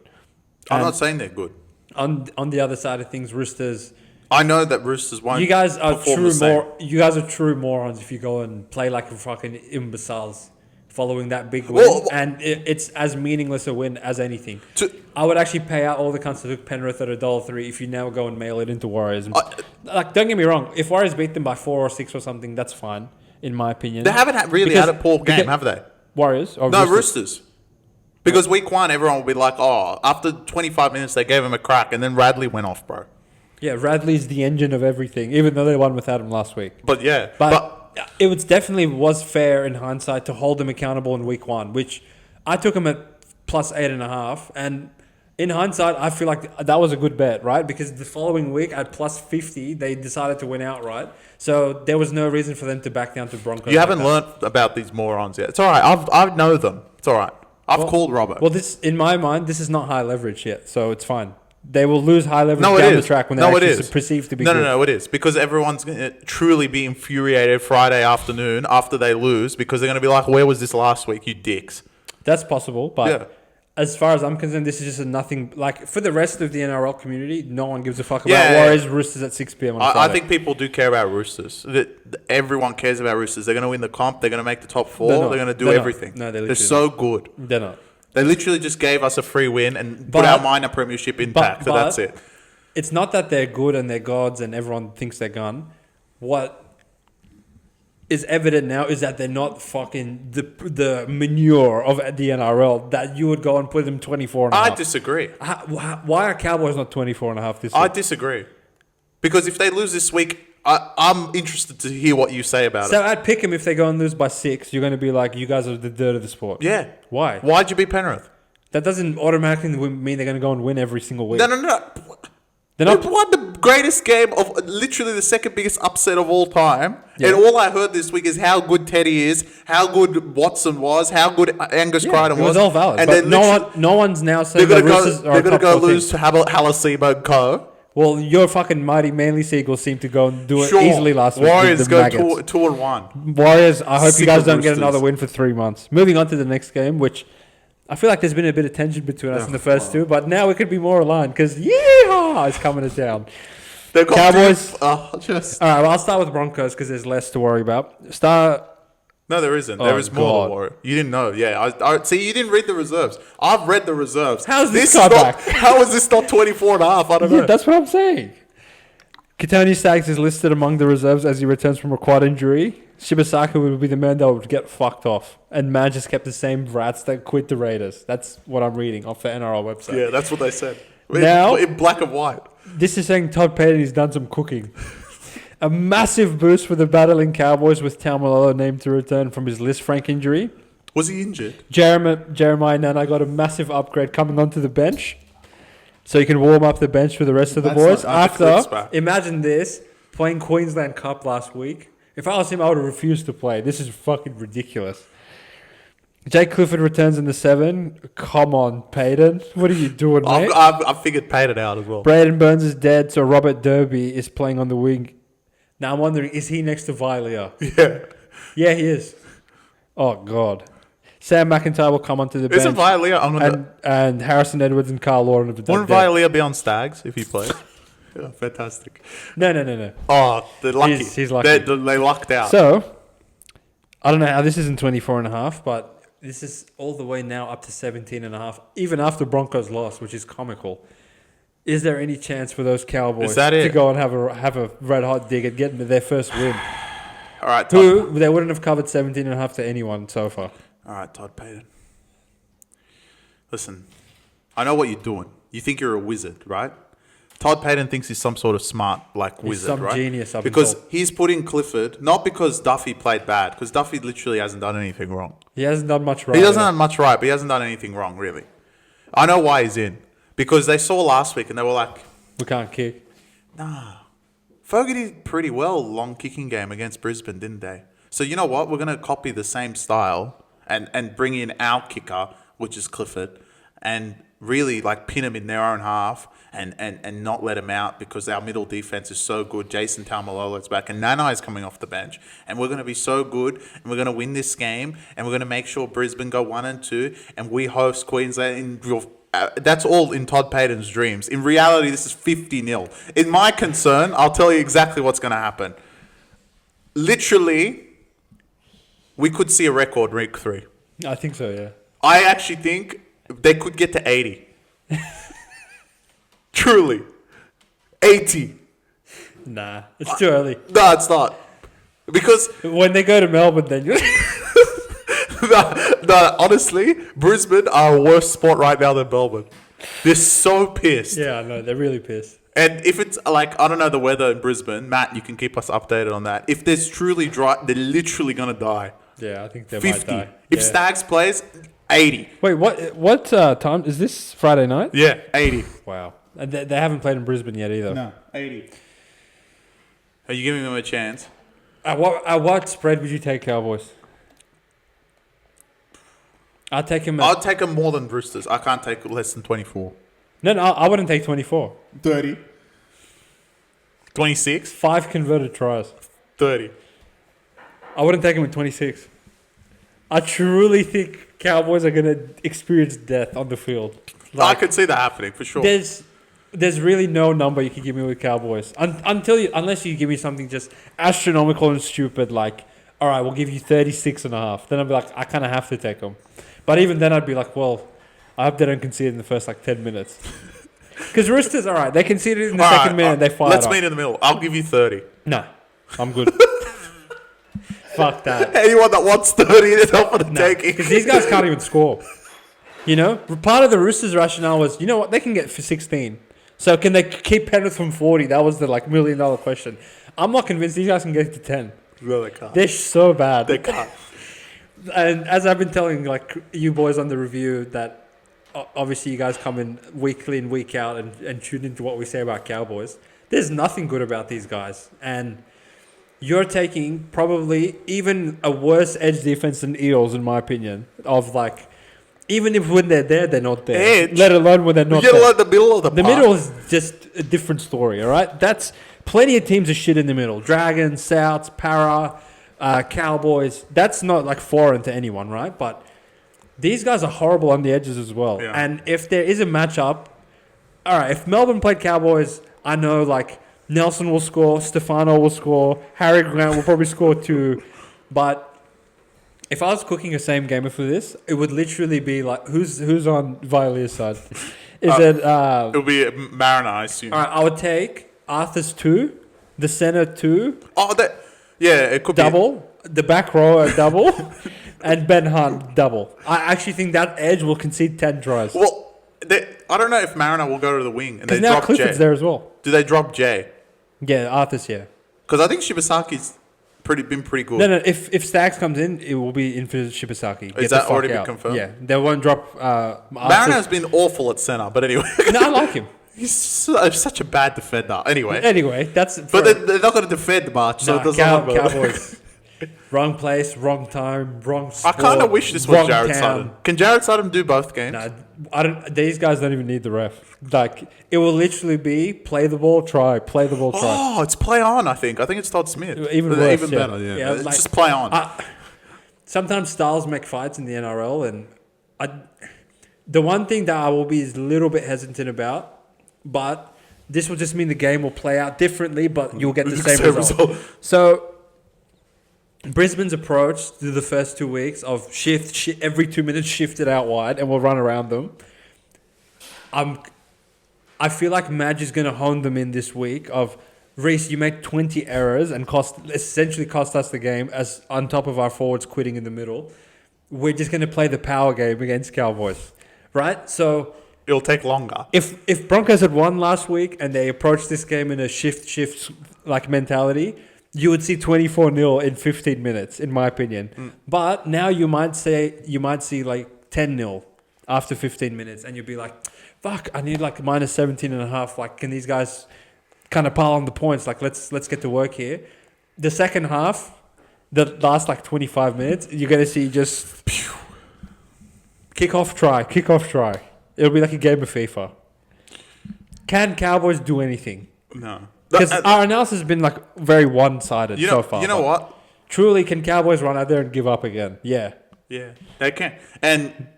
[SPEAKER 2] I'm not saying they're good.
[SPEAKER 1] On the other side of things, Roosters...
[SPEAKER 2] I know that Roosters won't.
[SPEAKER 1] You guys are true morons if you go and play like fucking imbeciles following that big win. And it's as meaningless a win as anything. I would actually pay out all the cunts that took Penrith at $1.03 if you now go and mail it into Warriors. And, don't get me wrong. If Warriors beat them by 4 or 6 or something, that's fine, in my opinion.
[SPEAKER 2] They haven't really had a poor game, have they?
[SPEAKER 1] Warriors? Or
[SPEAKER 2] no, Roosters. Because week 1, everyone will be like, after 25 minutes, they gave him a crack, and then Radley went off, bro.
[SPEAKER 1] Yeah, Radley's the engine of everything, even though they won without him last week.
[SPEAKER 2] But yeah.
[SPEAKER 1] But it was fair in hindsight to hold them accountable in week 1, which I took them at plus 8.5. And in hindsight, I feel like that was a good bet, right? Because the following week at plus 50, they decided to win outright. So there was no reason for them to back down to Broncos.
[SPEAKER 2] You haven't learnt about these morons yet. It's all right. I know them. It's all right. I've called Robert.
[SPEAKER 1] Well, in my mind, this is not high leverage yet, so it's fine. They will lose high leverage down the track when they're actually perceived to be good.
[SPEAKER 2] No, it is. Because everyone's going to truly be infuriated Friday afternoon after they lose, because they're going to be like, where was this last week, you dicks?
[SPEAKER 1] That's possible, but as far as I'm concerned, this is just a nothing. Like, for the rest of the NRL community, no one gives a fuck about Warriors, Roosters at 6 p.m. on Friday.
[SPEAKER 2] I think people do care about Roosters. Everyone cares about Roosters. They're going to win the comp. They're going to make the top 4. They're going to do everything.
[SPEAKER 1] No,
[SPEAKER 2] they're so good.
[SPEAKER 1] They're not.
[SPEAKER 2] They literally just gave us a free win and put our minor premiership intact. So that's it.
[SPEAKER 1] It's not that they're good and they're gods and everyone thinks they're gone. What is evident now is that they're not fucking the manure of the NRL that you would go and put them 24.5.
[SPEAKER 2] I disagree.
[SPEAKER 1] Why are Cowboys not 24.5 this week?
[SPEAKER 2] I disagree. Because if they lose this week, I'm interested to hear what you say about it.
[SPEAKER 1] So I'd pick them if they go and lose by 6. You're going to be like, you guys are the dirt of the sport.
[SPEAKER 2] Yeah.
[SPEAKER 1] Why?
[SPEAKER 2] Why'd you beat Penrith?
[SPEAKER 1] That doesn't automatically mean they're going to go and win every single week.
[SPEAKER 2] No.
[SPEAKER 1] They're
[SPEAKER 2] They
[SPEAKER 1] not.
[SPEAKER 2] won the greatest game of literally the second biggest upset of all time.
[SPEAKER 1] Yeah.
[SPEAKER 2] And all I heard this week is how good Teddy is, how good Watson was, how good Angus Crichton
[SPEAKER 1] It was all valid.
[SPEAKER 2] And
[SPEAKER 1] but
[SPEAKER 2] then
[SPEAKER 1] no one's now saying
[SPEAKER 2] they're
[SPEAKER 1] the Roosters are
[SPEAKER 2] going to go
[SPEAKER 1] top 14.
[SPEAKER 2] lose to Halaseba and Co.
[SPEAKER 1] Well, your fucking mighty Manly Seagulls seem to go and do it
[SPEAKER 2] Sure.
[SPEAKER 1] easily last week.
[SPEAKER 2] Warriors
[SPEAKER 1] with the
[SPEAKER 2] go
[SPEAKER 1] Maggots.
[SPEAKER 2] 2-1.
[SPEAKER 1] Warriors, I hope
[SPEAKER 2] Sick
[SPEAKER 1] you guys
[SPEAKER 2] of
[SPEAKER 1] don't get
[SPEAKER 2] Roosters.
[SPEAKER 1] another win for 3 months. Moving on to the next game, which I feel like there's been a bit of tension between us in the first two, but now we could be more aligned because yeehaw is coming to town.
[SPEAKER 2] They've got
[SPEAKER 1] Cowboys.
[SPEAKER 2] All right,
[SPEAKER 1] well, I'll start with Broncos because there's less to worry about.
[SPEAKER 2] No, there isn't.
[SPEAKER 1] Oh,
[SPEAKER 2] There is more
[SPEAKER 1] God.
[SPEAKER 2] to worry. You didn't know. Yeah. I see, you didn't read the reserves. I've read the reserves.
[SPEAKER 1] How's this
[SPEAKER 2] is
[SPEAKER 1] comeback?
[SPEAKER 2] How is this not 24.5? I don't know.
[SPEAKER 1] Yeah, that's what I'm saying. Katoni Staggs is listed among the reserves as he returns from a quad injury. Shibasaka would be the man that would get fucked off. And man just kept the same rats that quit the Raiders. That's what I'm reading off the NRL website.
[SPEAKER 2] Yeah, that's what they said.
[SPEAKER 1] Now-
[SPEAKER 2] in black and white.
[SPEAKER 1] This is saying Todd Payton has done some cooking. A massive boost for the battling Cowboys with Taumalolo named to return from his Liz Frank injury.
[SPEAKER 2] Was he injured?
[SPEAKER 1] Jeremiah Nana got a massive upgrade coming onto the bench. So you can warm up the bench for the rest of the boys. Imagine this, playing Queensland Cup last week. If I was him, I would have refused to play. This is fucking ridiculous. Jake Clifford returns in the 7. Come on, Payton. What are you doing, mate?
[SPEAKER 2] I figured Payton out as well.
[SPEAKER 1] Braden Burns is dead, so Robert Derby is playing on the wing. Now I'm wondering, is he next to Vilea?
[SPEAKER 2] Yeah.
[SPEAKER 1] Yeah, he is. Oh, God. Sam McIntyre will come onto the bench.
[SPEAKER 2] Isn't Vilea?
[SPEAKER 1] And Harrison Edwards and Carl Lauren have been
[SPEAKER 2] Wouldn't Vilea be on Stags if he played? Yeah, fantastic.
[SPEAKER 1] No.
[SPEAKER 2] Oh, they're lucky.
[SPEAKER 1] He's lucky.
[SPEAKER 2] They lucked out.
[SPEAKER 1] So, I don't know how this isn't 24.5, but this is all the way now up to 17.5, even after Broncos lost, which is comical. Is there any chance for those Cowboys to go and have a red hot dig at getting their first win?
[SPEAKER 2] All right,
[SPEAKER 1] Todd. They wouldn't have covered 17.5 to anyone so far.
[SPEAKER 2] All right, Todd Payton. Listen, I know what you're doing. You think you're a wizard, right? Todd Payton thinks he's some sort of smart, wizard, right?
[SPEAKER 1] Genius.
[SPEAKER 2] Because he's put in Clifford, not because Duffy played bad, because Duffy literally hasn't done anything wrong.
[SPEAKER 1] He hasn't done much right.
[SPEAKER 2] He doesn't have much right, but he hasn't done anything wrong, really. I know why he's in. Because they saw last week and they were like,
[SPEAKER 1] we can't kick.
[SPEAKER 2] Nah. Fogarty did pretty well long kicking game against Brisbane, didn't they? So you know what? We're going to copy the same style and bring in our kicker, which is Clifford, and really pin him in their own half and not let him out because our middle defense is so good. Jason Taumalolo's back and Nanai is coming off the bench. And we're going to be so good and we're going to win this game and we're going to make sure Brisbane go 1-2 and we host Queensland in that's all in Todd Payton's dreams. In reality, this is 50-0. In my concern, I'll tell you exactly what's going to happen. Literally, we could see a record week 3.
[SPEAKER 1] I think so, yeah.
[SPEAKER 2] I actually think they could get to 80. Truly. 80.
[SPEAKER 1] Nah, it's too early.
[SPEAKER 2] No, it's not. Because...
[SPEAKER 1] when they go to Melbourne, then...
[SPEAKER 2] No, honestly, Brisbane are a worse spot right now than Melbourne. They're so pissed.
[SPEAKER 1] Yeah, I know. They're really pissed.
[SPEAKER 2] And if it's I don't know the weather in Brisbane, Matt, you can keep us updated on that. If there's truly dry, they're literally going to die.
[SPEAKER 1] Yeah, I think they
[SPEAKER 2] 50.
[SPEAKER 1] might die.
[SPEAKER 2] If Stags plays, 80.
[SPEAKER 1] Wait, what time? Is this Friday night?
[SPEAKER 2] Yeah, 80.
[SPEAKER 1] Wow. And they haven't played in Brisbane yet either.
[SPEAKER 2] No, 80. Are you giving them a chance?
[SPEAKER 1] At what spread would you take Cowboys? I'll take him.
[SPEAKER 2] I'll take them more than Roosters. I can't take less than 24.
[SPEAKER 1] No, I wouldn't take 24.
[SPEAKER 2] 30. 26.
[SPEAKER 1] 5 converted tries.
[SPEAKER 2] 30.
[SPEAKER 1] I wouldn't take him at 26. I truly think Cowboys are going to experience death on the field.
[SPEAKER 2] I could see that happening for sure.
[SPEAKER 1] There's really no number you can give me with Cowboys unless you give me something just astronomical and stupid all right, we'll give you 36.5. Then I'd be like, I kind of have to take them. But even then, I'd be like, well, I hope they don't concede in the first 10 minutes. Because Roosters, all right, they conceded in the second minute, they fired
[SPEAKER 2] Let's
[SPEAKER 1] off.
[SPEAKER 2] meet in the middle. I'll give you 30.
[SPEAKER 1] No, I'm good. Fuck that.
[SPEAKER 2] Anyone that wants 30 is up for the taking.
[SPEAKER 1] Because these guys can't even score. Part of the Roosters' rationale was, you know what, they can get for 16. So can they keep Penrith from 40? That was the $1 million question. I'm not convinced these guys can get to 10.
[SPEAKER 2] No, they can't.
[SPEAKER 1] They're so bad.
[SPEAKER 2] They can't.
[SPEAKER 1] And as I've been telling like you boys on the review that obviously you guys come in weekly and week out and tune into what we say about Cowboys. There's nothing good about these guys. And you're taking probably even a worse edge defense than Eels, in my opinion, of like, even if when they're there, they're not there.
[SPEAKER 2] Edge?
[SPEAKER 1] Let alone when they're not there.
[SPEAKER 2] Like the middle of the
[SPEAKER 1] The
[SPEAKER 2] park.
[SPEAKER 1] middle is just a different story, all right? That's plenty of teams are shit in the middle. Dragons, Souths, Para, Cowboys. That's not like foreign to anyone, right? But these guys are horrible on the edges as well.
[SPEAKER 2] Yeah.
[SPEAKER 1] And if there is a matchup, all right, if Melbourne played Cowboys, I know like Nelson will score, Stefano will score, Harry Grant will probably score too. But if I was cooking a same gamer for this, it would literally be like, who's on Violia's side? Is it...
[SPEAKER 2] It'll be Mariner, I assume.
[SPEAKER 1] all right, I would take Arthur's 2, the center 2,
[SPEAKER 2] Oh, yeah, it could
[SPEAKER 1] double, the back row a double, and Ben Hunt double. I actually think that edge will concede 10 tries.
[SPEAKER 2] be. Well, I don't know if Mariner will go to the wing and they
[SPEAKER 1] Because now
[SPEAKER 2] drop
[SPEAKER 1] Clifford's
[SPEAKER 2] Jay.
[SPEAKER 1] there as well.
[SPEAKER 2] Do they drop Jay?
[SPEAKER 1] Yeah, Arthur's, yeah.
[SPEAKER 2] Because I think Shibasaki's been pretty good.
[SPEAKER 1] No, if Staggs comes in, it will be in for Shibasaki. Get
[SPEAKER 2] Is
[SPEAKER 1] the
[SPEAKER 2] that
[SPEAKER 1] fuck
[SPEAKER 2] already been
[SPEAKER 1] out.
[SPEAKER 2] confirmed?
[SPEAKER 1] Yeah, they won't drop
[SPEAKER 2] Mariner has been awful at centre, but anyway.
[SPEAKER 1] No, I like him.
[SPEAKER 2] He's such a bad defender. Anyway.
[SPEAKER 1] Anyway, that's...
[SPEAKER 2] But they're not going to defend much, so
[SPEAKER 1] Nah,
[SPEAKER 2] it doesn't matter.
[SPEAKER 1] Cowboys. Wrong place, wrong time, wrong
[SPEAKER 2] I
[SPEAKER 1] sport.
[SPEAKER 2] kind of wish this was
[SPEAKER 1] wrong
[SPEAKER 2] Jared
[SPEAKER 1] town.
[SPEAKER 2] Sutton. Can Jared Sutton do both games?
[SPEAKER 1] Nah, I don't. These guys don't even need the ref. Like it will literally be play the ball, try, play the ball, try.
[SPEAKER 2] Oh, it's play on, I think. I think it's Todd Smith.
[SPEAKER 1] Even worse,
[SPEAKER 2] Even
[SPEAKER 1] yeah.
[SPEAKER 2] better, yeah.
[SPEAKER 1] Yeah,
[SPEAKER 2] It's
[SPEAKER 1] like-
[SPEAKER 2] just play on.
[SPEAKER 1] Sometimes styles make fights in the NRL, and the one thing that I will be is a little bit hesitant about, but this will just mean the game will play out differently, but you'll get the same result. So. Brisbane's approach to the first 2 weeks of shift every 2 minutes, shift it out wide, and we'll run around them. I feel like Madge is going to hone them in this week. Of Reece, you make 20 errors and essentially cost us the game. As on top of our forwards quitting in the middle, we're just going to play the power game against Cowboys, right? So
[SPEAKER 2] It'll take longer.
[SPEAKER 1] if Broncos had won last week and they approached this game in a shift like mentality, you would see 24-0 in 15 minutes, in my opinion. But now you might see like 10-0 after 15 minutes, and you'll be like, fuck, I need like minus 17.5. Like, can these guys kind of pile on the points? Like, let's get to work here. The second half, the last like 25 minutes, you're going to see just kick off, try. It'll be like a game of FIFA. Can Cowboys do anything?
[SPEAKER 2] No.
[SPEAKER 1] Because our analysis has been like very one-sided so far.
[SPEAKER 2] You know what?
[SPEAKER 1] Truly, can Cowboys run out there and give up again? Yeah.
[SPEAKER 2] Yeah, they can. And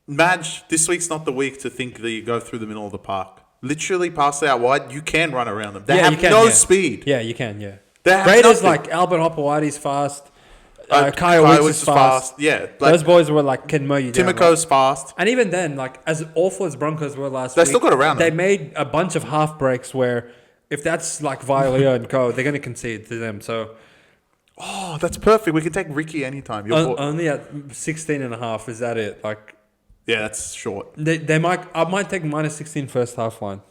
[SPEAKER 2] Madge, this week's not the week to think that you go through the middle of the park. Literally pass it out wide, you can run around them. They have no speed.
[SPEAKER 1] Yeah, you can, yeah.
[SPEAKER 2] They have
[SPEAKER 1] Raiders,
[SPEAKER 2] nothing.
[SPEAKER 1] like Albert Hopewadi's fast. Kyle Wicks is fast.
[SPEAKER 2] Yeah.
[SPEAKER 1] Those boys were like, can mow you down.
[SPEAKER 2] Timoko's fast.
[SPEAKER 1] And even then, like, as awful as Broncos were last
[SPEAKER 2] They
[SPEAKER 1] week,
[SPEAKER 2] still got around
[SPEAKER 1] they
[SPEAKER 2] them.
[SPEAKER 1] made a bunch of half breaks where if that's like Violio and co, they're going to concede to them. So
[SPEAKER 2] Oh, that's perfect. We can take Ricky anytime.
[SPEAKER 1] only at 16.5, is that it? Like,
[SPEAKER 2] Yeah, that's short.
[SPEAKER 1] they might. I might take minus 16 first half line.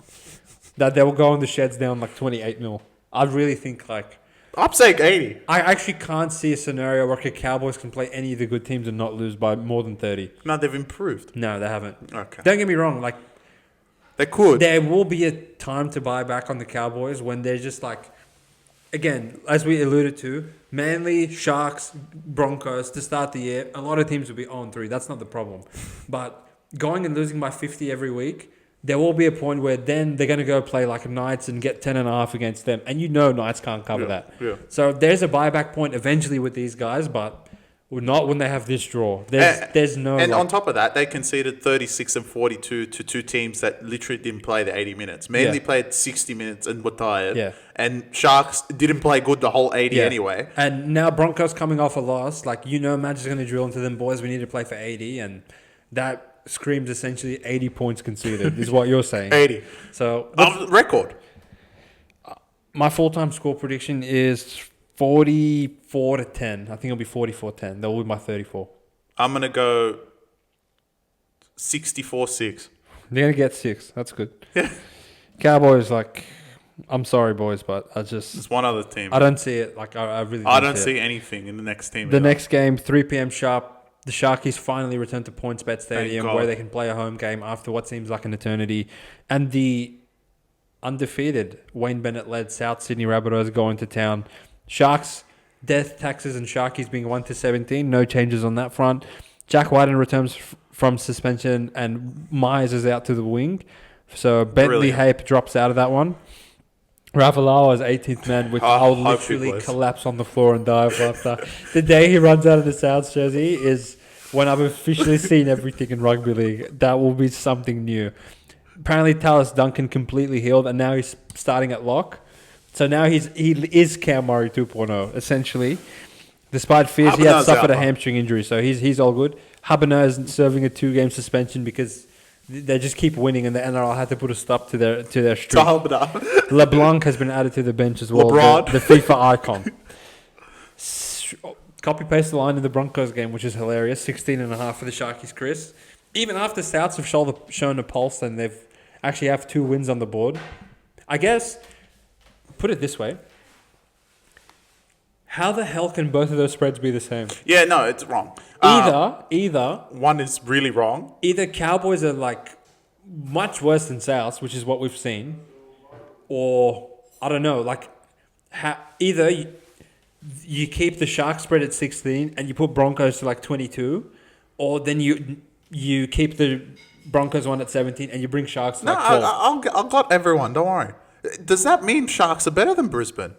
[SPEAKER 1] That they will go on the sheds down like 28-0. I really think like
[SPEAKER 2] I'm saying 80.
[SPEAKER 1] I actually can't see a scenario where the Cowboys can play any of the good teams and not lose by more than 30.
[SPEAKER 2] No, they've improved.
[SPEAKER 1] No, they haven't.
[SPEAKER 2] Okay.
[SPEAKER 1] Don't get me wrong. Like
[SPEAKER 2] They could.
[SPEAKER 1] there will be a time to buy back on the Cowboys when they're just like, again, as we alluded to, Manly, Sharks, Broncos to start the year. A lot of teams will be 0-3. That's not the problem. But going and losing by 50 every week, there will be a point where then they're going to go play like Knights and get 10.5 against them. And you know Knights can't cover that.
[SPEAKER 2] Yeah.
[SPEAKER 1] So there's a buyback point eventually with these guys, but not when they have this draw. There's no...
[SPEAKER 2] And
[SPEAKER 1] like,
[SPEAKER 2] on top of that, they conceded 36 and 42 to two teams that literally didn't play the 80 minutes. Mainly played 60 minutes and were tired.
[SPEAKER 1] Yeah.
[SPEAKER 2] And Sharks didn't play good the whole 80 anyway.
[SPEAKER 1] And now Broncos coming off a loss, like, you know, Madge is going to drill into them boys. We need to play for 80, and that screams essentially 80 points conceded is what you're saying.
[SPEAKER 2] 80.
[SPEAKER 1] So
[SPEAKER 2] Record.
[SPEAKER 1] my full-time score prediction is 44-10. I think it'll be 44-10. They'll win by 34.
[SPEAKER 2] I'm going to go 64-6.
[SPEAKER 1] They're going to get 6. That's good. Cowboys, like, I'm sorry, boys, but
[SPEAKER 2] There's one other team.
[SPEAKER 1] I don't see it. Like I really
[SPEAKER 2] I don't
[SPEAKER 1] see
[SPEAKER 2] see anything in the next team.
[SPEAKER 1] the next game, 3 p.m. sharp. The Sharkies finally return to PointsBet Stadium where they can play a home game after what seems like an eternity. And the undefeated Wayne Bennett-led South Sydney Rabbitohs go into town. Sharks, death, taxes and Sharkies being 1-17. No changes on that front. Jack Whiten returns from suspension and Myers is out to the wing. So Bentley Hape drops out of that one. Ravalawa is 18th man, which I'll literally collapse on the floor and die of laughter. The day he runs out of the Souths jersey is when I've officially seen everything in rugby league. That will be something new. Apparently, Tallis Duncan completely healed, and now he's starting at lock. So now he is Cam Murray 2.0, essentially. Despite fears, he had suffered a hamstring injury, so he's all good. Habana is serving a 2-game suspension because they just keep winning, and the NRL had to put a stop to their streak. LeBlanc has been added to the bench as well. The FIFA icon. Copy paste the line in the Broncos game, which is hilarious. 16.5 for the Sharkies, Chris. Even after Souths have shown a pulse, and they've actually have 2 wins on the board. I guess, put it this way. How the hell can both of those spreads be the same?
[SPEAKER 2] Yeah, no, it's wrong.
[SPEAKER 1] Either
[SPEAKER 2] one is really wrong.
[SPEAKER 1] Either Cowboys are like much worse than Souths, which is what we've seen, or I don't know. Like, either you keep the Shark spread at 16 and you put Broncos to like 22, or then you keep the Broncos one at 17 and you bring Sharks to like 12.
[SPEAKER 2] I'll got everyone. Don't worry. Does that mean Sharks are better than Brisbane?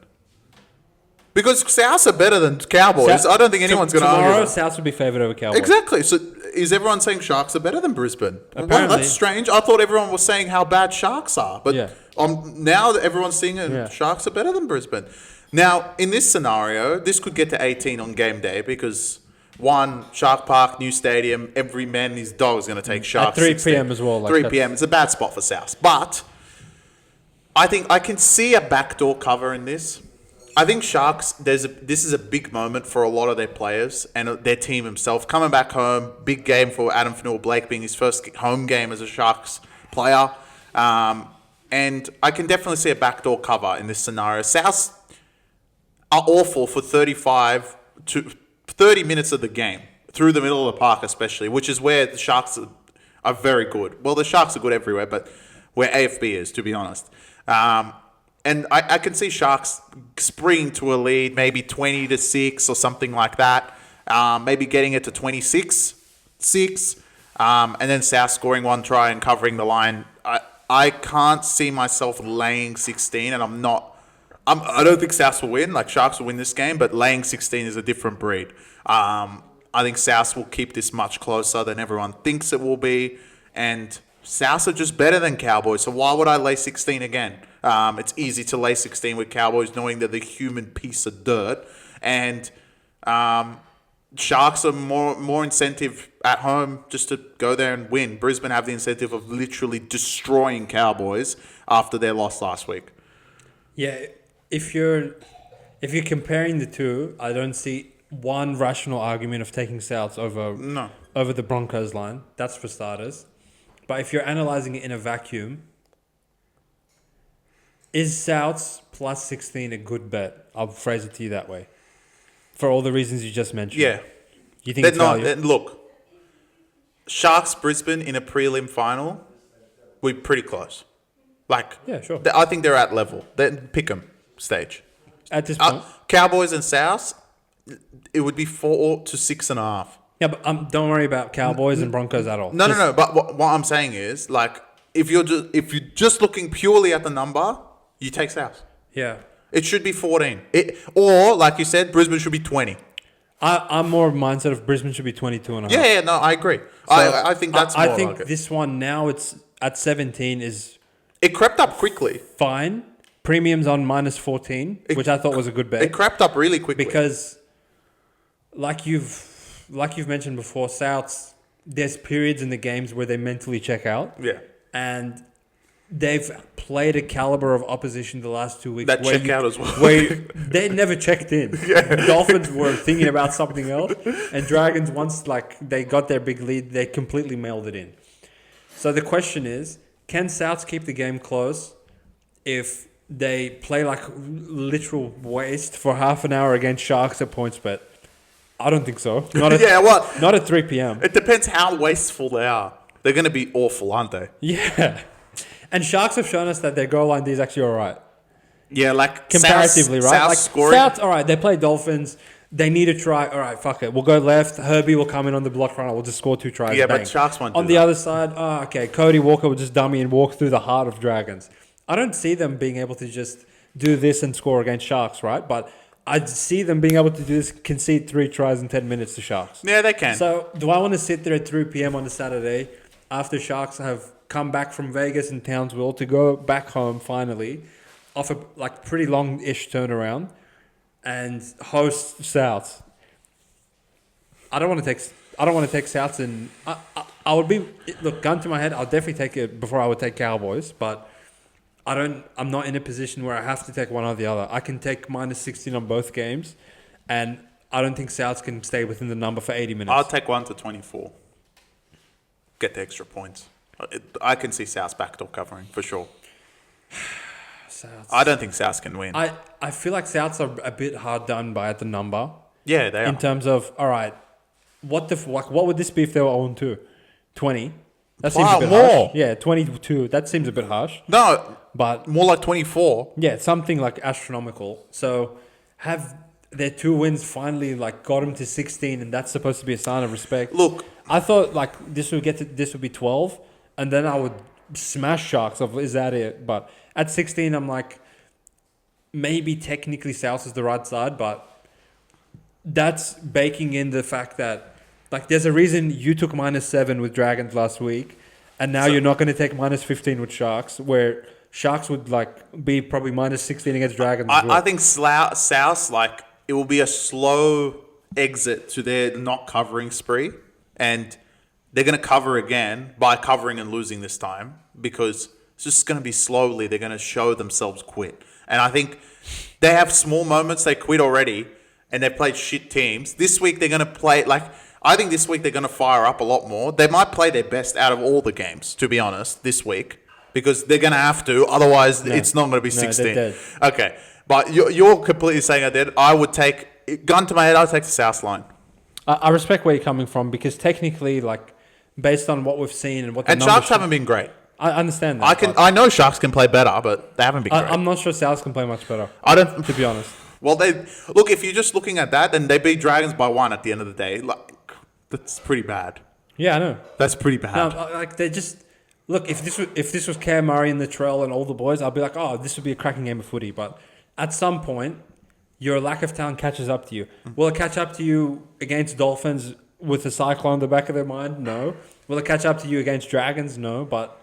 [SPEAKER 2] Because Souths are better than Cowboys. I don't think anyone's going to argue.
[SPEAKER 1] Tomorrow, Souths would be favoured over Cowboys.
[SPEAKER 2] Exactly. So is everyone saying Sharks are better than Brisbane?
[SPEAKER 1] Apparently.
[SPEAKER 2] Well, that's strange. I thought everyone was saying how bad Sharks are. But
[SPEAKER 1] yeah.
[SPEAKER 2] Now that everyone's seeing it, Sharks are better than Brisbane. Now, in this scenario, this could get to 18 on game day because, one, Shark Park, new stadium, every man and his dog is going to take Sharks.
[SPEAKER 1] At 3 p.m. as well.
[SPEAKER 2] 3 p.m. It's a bad spot for Souths. But I think I can see a backdoor cover in this. I think Sharks, this is a big moment for a lot of their players and their team himself. Coming back home, big game for Adam Fanua-Blake being his first home game as a Sharks player. And I can definitely see a backdoor cover in this scenario. Souths are awful for 35 to 30 minutes of the game, through the middle of the park especially, which is where the Sharks are very good. Well, the Sharks are good everywhere, but where AFB is, to be honest. And I can see Sharks springing to a lead, maybe 20-6 or something like that. Maybe getting it to 26-6. And then South scoring 1 try and covering the line. I can't see myself laying 16, and I don't think South will win. Like, Sharks will win this game, but laying 16 is a different breed. I think South will keep this much closer than everyone thinks it will be. And South are just better than Cowboys, so why would I lay 16 again? It's easy to lay 16 with Cowboys, knowing they're the human piece of dirt. And Sharks are more incentive at home just to go there and win. Brisbane have the incentive of literally destroying Cowboys after their loss last week.
[SPEAKER 1] Yeah, if you're comparing the two, I don't see one rational argument of taking Souths over the Broncos line. That's for starters. But if you're analysing it in a vacuum, is Souths plus 16 a good bet? I'll phrase it to you that way. For all the reasons you just mentioned.
[SPEAKER 2] Yeah.
[SPEAKER 1] You think it's value?
[SPEAKER 2] Look, Sharks Brisbane in a prelim final, we're pretty close. Like,
[SPEAKER 1] yeah, sure.
[SPEAKER 2] I think they're at level. Pick 'em stage.
[SPEAKER 1] At this point.
[SPEAKER 2] Cowboys and Souths, it would be 4 to 6.5.
[SPEAKER 1] Yeah, but don't worry about Cowboys and Broncos at all.
[SPEAKER 2] No. But what I'm saying is, like, if you're just looking purely at the number, you take South.
[SPEAKER 1] Yeah.
[SPEAKER 2] It should be 14. Or, like you said, Brisbane should be 20.
[SPEAKER 1] I'm more of mindset of Brisbane should be 22.5.
[SPEAKER 2] Yeah, no, I agree. So I think that's more
[SPEAKER 1] I think
[SPEAKER 2] like it.
[SPEAKER 1] this one now, it's at 17 is...
[SPEAKER 2] It crept up quickly.
[SPEAKER 1] Fine. Premiums on minus 14, which I thought was a good bet.
[SPEAKER 2] It crept up really quickly.
[SPEAKER 1] Because, like you've mentioned before, Souths, there's periods in the games where they mentally check out.
[SPEAKER 2] Yeah.
[SPEAKER 1] And they've played a caliber of opposition the last 2 weeks.
[SPEAKER 2] That check out as well.
[SPEAKER 1] Where they never checked in. Yeah. Dolphins were thinking about something else. And Dragons, once they got their big lead, they completely mailed it in. So the question is, can Souths keep the game close if they play like literal waste for half an hour against Sharks at PointsBet. I don't think so. Not at,
[SPEAKER 2] Yeah, well,
[SPEAKER 1] not at 3 p.m.
[SPEAKER 2] it depends how wasteful they are. They're going to be awful, aren't they?
[SPEAKER 1] Yeah. And Sharks have shown us that their goal line D is actually all right.
[SPEAKER 2] Yeah, like
[SPEAKER 1] Comparatively, right?
[SPEAKER 2] South
[SPEAKER 1] Like
[SPEAKER 2] scoring.
[SPEAKER 1] South, all right, they play Dolphins. They need to try. All right, fuck it. We'll go left. Herbie will come in on the block runner. We'll just score 2 tries.
[SPEAKER 2] Yeah,
[SPEAKER 1] bang.
[SPEAKER 2] but Sharks won't do
[SPEAKER 1] On the
[SPEAKER 2] that.
[SPEAKER 1] other side, okay, Cody Walker will just dummy and walk through the heart of Dragons. I don't see them being able to just do this and score against Sharks, right? But I see them being able to do this, concede 3 tries in 10 minutes to Sharks.
[SPEAKER 2] Yeah, they can.
[SPEAKER 1] So do I want to sit there at 3 p.m. on a Saturday after Sharks have come back from Vegas and Townsville to go back home finally off a like pretty long-ish turnaround and host Souths? I don't want to take Souths, and I would be, look, gun to my head, I'll definitely take it before I would take Cowboys, but I'm not in a position where I have to take one or the other. I can take minus 16 on both games, and I don't think Souths can stay within the number for 80 minutes.
[SPEAKER 2] I'll take 1 to 24. Get the extra points. I can see Souths backdoor covering for sure.
[SPEAKER 1] Souths.
[SPEAKER 2] I don't think Souths can win.
[SPEAKER 1] I feel like Souths are a bit hard done by at the number.
[SPEAKER 2] Yeah, they are.
[SPEAKER 1] In terms of, all right, what would this be if they were 0-2? 20? That seems a bit
[SPEAKER 2] more.
[SPEAKER 1] harsh. Yeah, 22. That seems a bit harsh.
[SPEAKER 2] No,
[SPEAKER 1] But
[SPEAKER 2] more like 24.
[SPEAKER 1] yeah, something like astronomical. So have their 2 wins finally like got them to 16, and that's supposed to be a sign of respect.
[SPEAKER 2] Look,
[SPEAKER 1] I thought like this would be 12, and then I would smash Sharks. Is that it? But at 16, I'm like, maybe technically South is the right side, but that's baking in the fact that like there's a reason you took -7 with Dragons last week, and now you're not going to take -15 with Sharks, where Sharks would like be probably -16 against Dragons.
[SPEAKER 2] I think South, like, it will be a slow exit to their not covering spree, and they're going to cover again by covering and losing this time, because it's just going to be slowly. They're going to show themselves quit. And I think they have small moments. They quit already, and they've played shit teams. This week, they're going to play, like, I think this week they're going to fire up a lot more. They might play their best out of all the games, to be honest, this week, because they're going to have to. Otherwise, it's not going to be 16.
[SPEAKER 1] They're dead.
[SPEAKER 2] Okay. But you're completely saying I did. I would take, gun to my head, I'll take the South line.
[SPEAKER 1] I respect where you're coming from, because technically, like, based on what we've seen and what the
[SPEAKER 2] And
[SPEAKER 1] numbers
[SPEAKER 2] Sharks haven't been great.
[SPEAKER 1] I understand that.
[SPEAKER 2] I know Sharks can play better, but they haven't been great.
[SPEAKER 1] I'm not sure Souths can play much better,
[SPEAKER 2] I don't.
[SPEAKER 1] to be honest.
[SPEAKER 2] Well, look. If you're just looking at that, then they beat Dragons by 1 at the end of the day. Like, that's pretty bad.
[SPEAKER 1] Yeah, I know.
[SPEAKER 2] That's pretty bad.
[SPEAKER 1] No, like they just look. If this was Cam Murray and the Trell and all the boys, I'd be like, oh, this would be a cracking game of footy. But at some point, your lack of talent catches up to you. Will it catch up to you against Dolphins with a cyclone in the back of their mind? No. Will it catch up to you against Dragons? No. But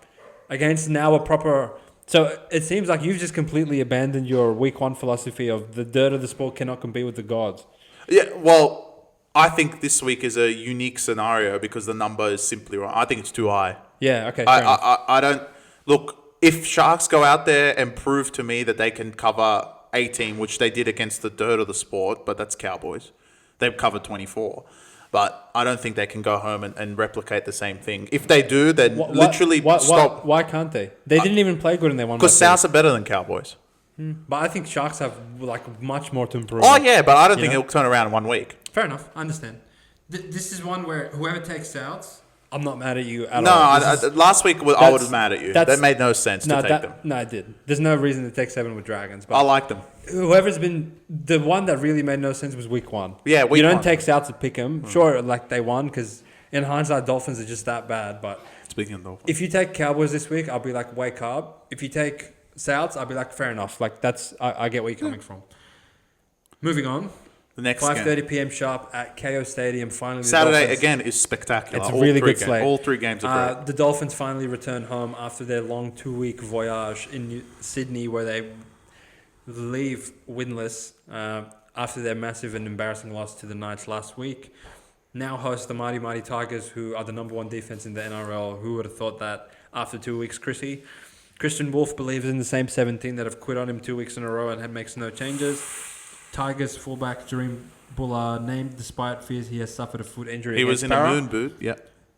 [SPEAKER 1] against now a proper... So it seems like you've just completely abandoned your week 1 philosophy of the dirt of the sport cannot compete with the gods.
[SPEAKER 2] Yeah, well, I think this week is a unique scenario because the number is simply wrong. I think it's too high.
[SPEAKER 1] Yeah, okay. Fair enough.
[SPEAKER 2] I don't... Look, if Sharks go out there and prove to me that they can cover 18, which they did against the dirt of the sport, but that's Cowboys. They've covered 24. But I don't think they can go home and replicate the same thing. If they do, then stop.
[SPEAKER 1] Why can't they? They didn't even play good in their one.
[SPEAKER 2] Because Souths are better than Cowboys.
[SPEAKER 1] But I think Sharks have like much more to improve.
[SPEAKER 2] Oh, yeah, but I don't think
[SPEAKER 1] know?
[SPEAKER 2] it'll turn around in 1 week.
[SPEAKER 1] Fair enough. I understand. This is one where whoever takes Souths, I'm not mad at you at all.
[SPEAKER 2] Last week I was mad at you. That made no sense to take them.
[SPEAKER 1] No, it did. There's no reason to take 7 with Dragons. But
[SPEAKER 2] I like them.
[SPEAKER 1] whoever's been... The one that really made no sense was week 1.
[SPEAKER 2] Yeah, week
[SPEAKER 1] You don't
[SPEAKER 2] 1.
[SPEAKER 1] take Souths to pick them. Sure, like they won because in hindsight, Dolphins are just that bad. But
[SPEAKER 2] Speaking of Dolphins.
[SPEAKER 1] if you take Cowboys this week, I'll be like, wake up. If you take Souths, I'll be like, fair enough. Like that's... I get where you're coming from. Moving on.
[SPEAKER 2] The next
[SPEAKER 1] 5:30 p.m. sharp at KO Stadium. Finally,
[SPEAKER 2] Saturday again is spectacular.
[SPEAKER 1] It's a really good slate.
[SPEAKER 2] All 3 games are great.
[SPEAKER 1] The Dolphins finally return home after their long 2-week voyage in Sydney, where they leave winless after their massive and embarrassing loss to the Knights last week. Now host the mighty Tigers, who are the number 1 defense in the NRL. Who would have thought that after 2 weeks, Chrissy? Christian Wolf believes in the same 17 that have quit on him 2 weeks in a row and makes no changes. Tigers fullback Jareem Buller named despite fears he has suffered a foot injury.
[SPEAKER 2] He was in a moon boot, yeah.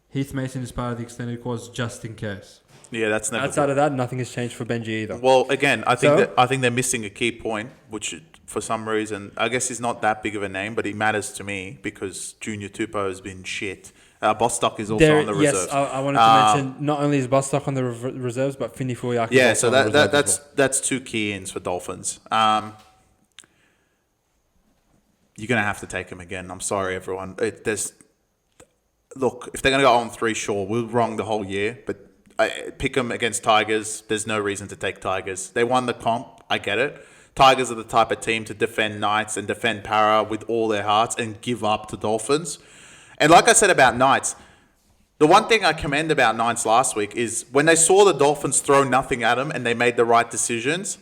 [SPEAKER 1] Heath Mason is part of the extended course just in case.
[SPEAKER 2] Yeah, that's never
[SPEAKER 1] Outside
[SPEAKER 2] good.
[SPEAKER 1] of that, nothing has changed for Benji either.
[SPEAKER 2] Well, again, I
[SPEAKER 1] So?
[SPEAKER 2] think they're missing a key point, which for some reason, I guess he's not that big of a name, but he matters to me because Junior Tupou has been shit. Bostock is also on the reserves.
[SPEAKER 1] Yes, I wanted to mention not only is Bostock on the reserves, but Fini Fuiaki is
[SPEAKER 2] Yeah,
[SPEAKER 1] also
[SPEAKER 2] so
[SPEAKER 1] on the reserves
[SPEAKER 2] that's
[SPEAKER 1] as well.
[SPEAKER 2] that's two key ins for Dolphins. You're gonna have to take him again. I'm sorry, everyone. Look, if they're gonna go on 3, sure, we're wrong the whole year, but pick them against Tigers. There's no reason to take Tigers. They won the comp. I get it. Tigers are the type of team to defend Knights and defend Para with all their hearts and give up to Dolphins. And like I said about Knights, the one thing I commend about Knights last week is when they saw the Dolphins throw nothing at them and they made the right decisions,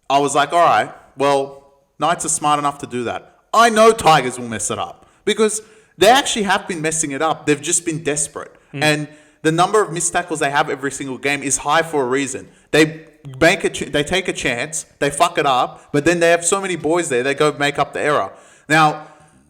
[SPEAKER 2] I was like, all right, well, Knights are smart enough to do that. I know Tigers will mess it up because they actually have been messing it up. They've just been desperate. And the number of missed tackles they have every single game is high for a reason. They take a chance, they fuck it up, but then they have so many boys there, they go make up the error. Now,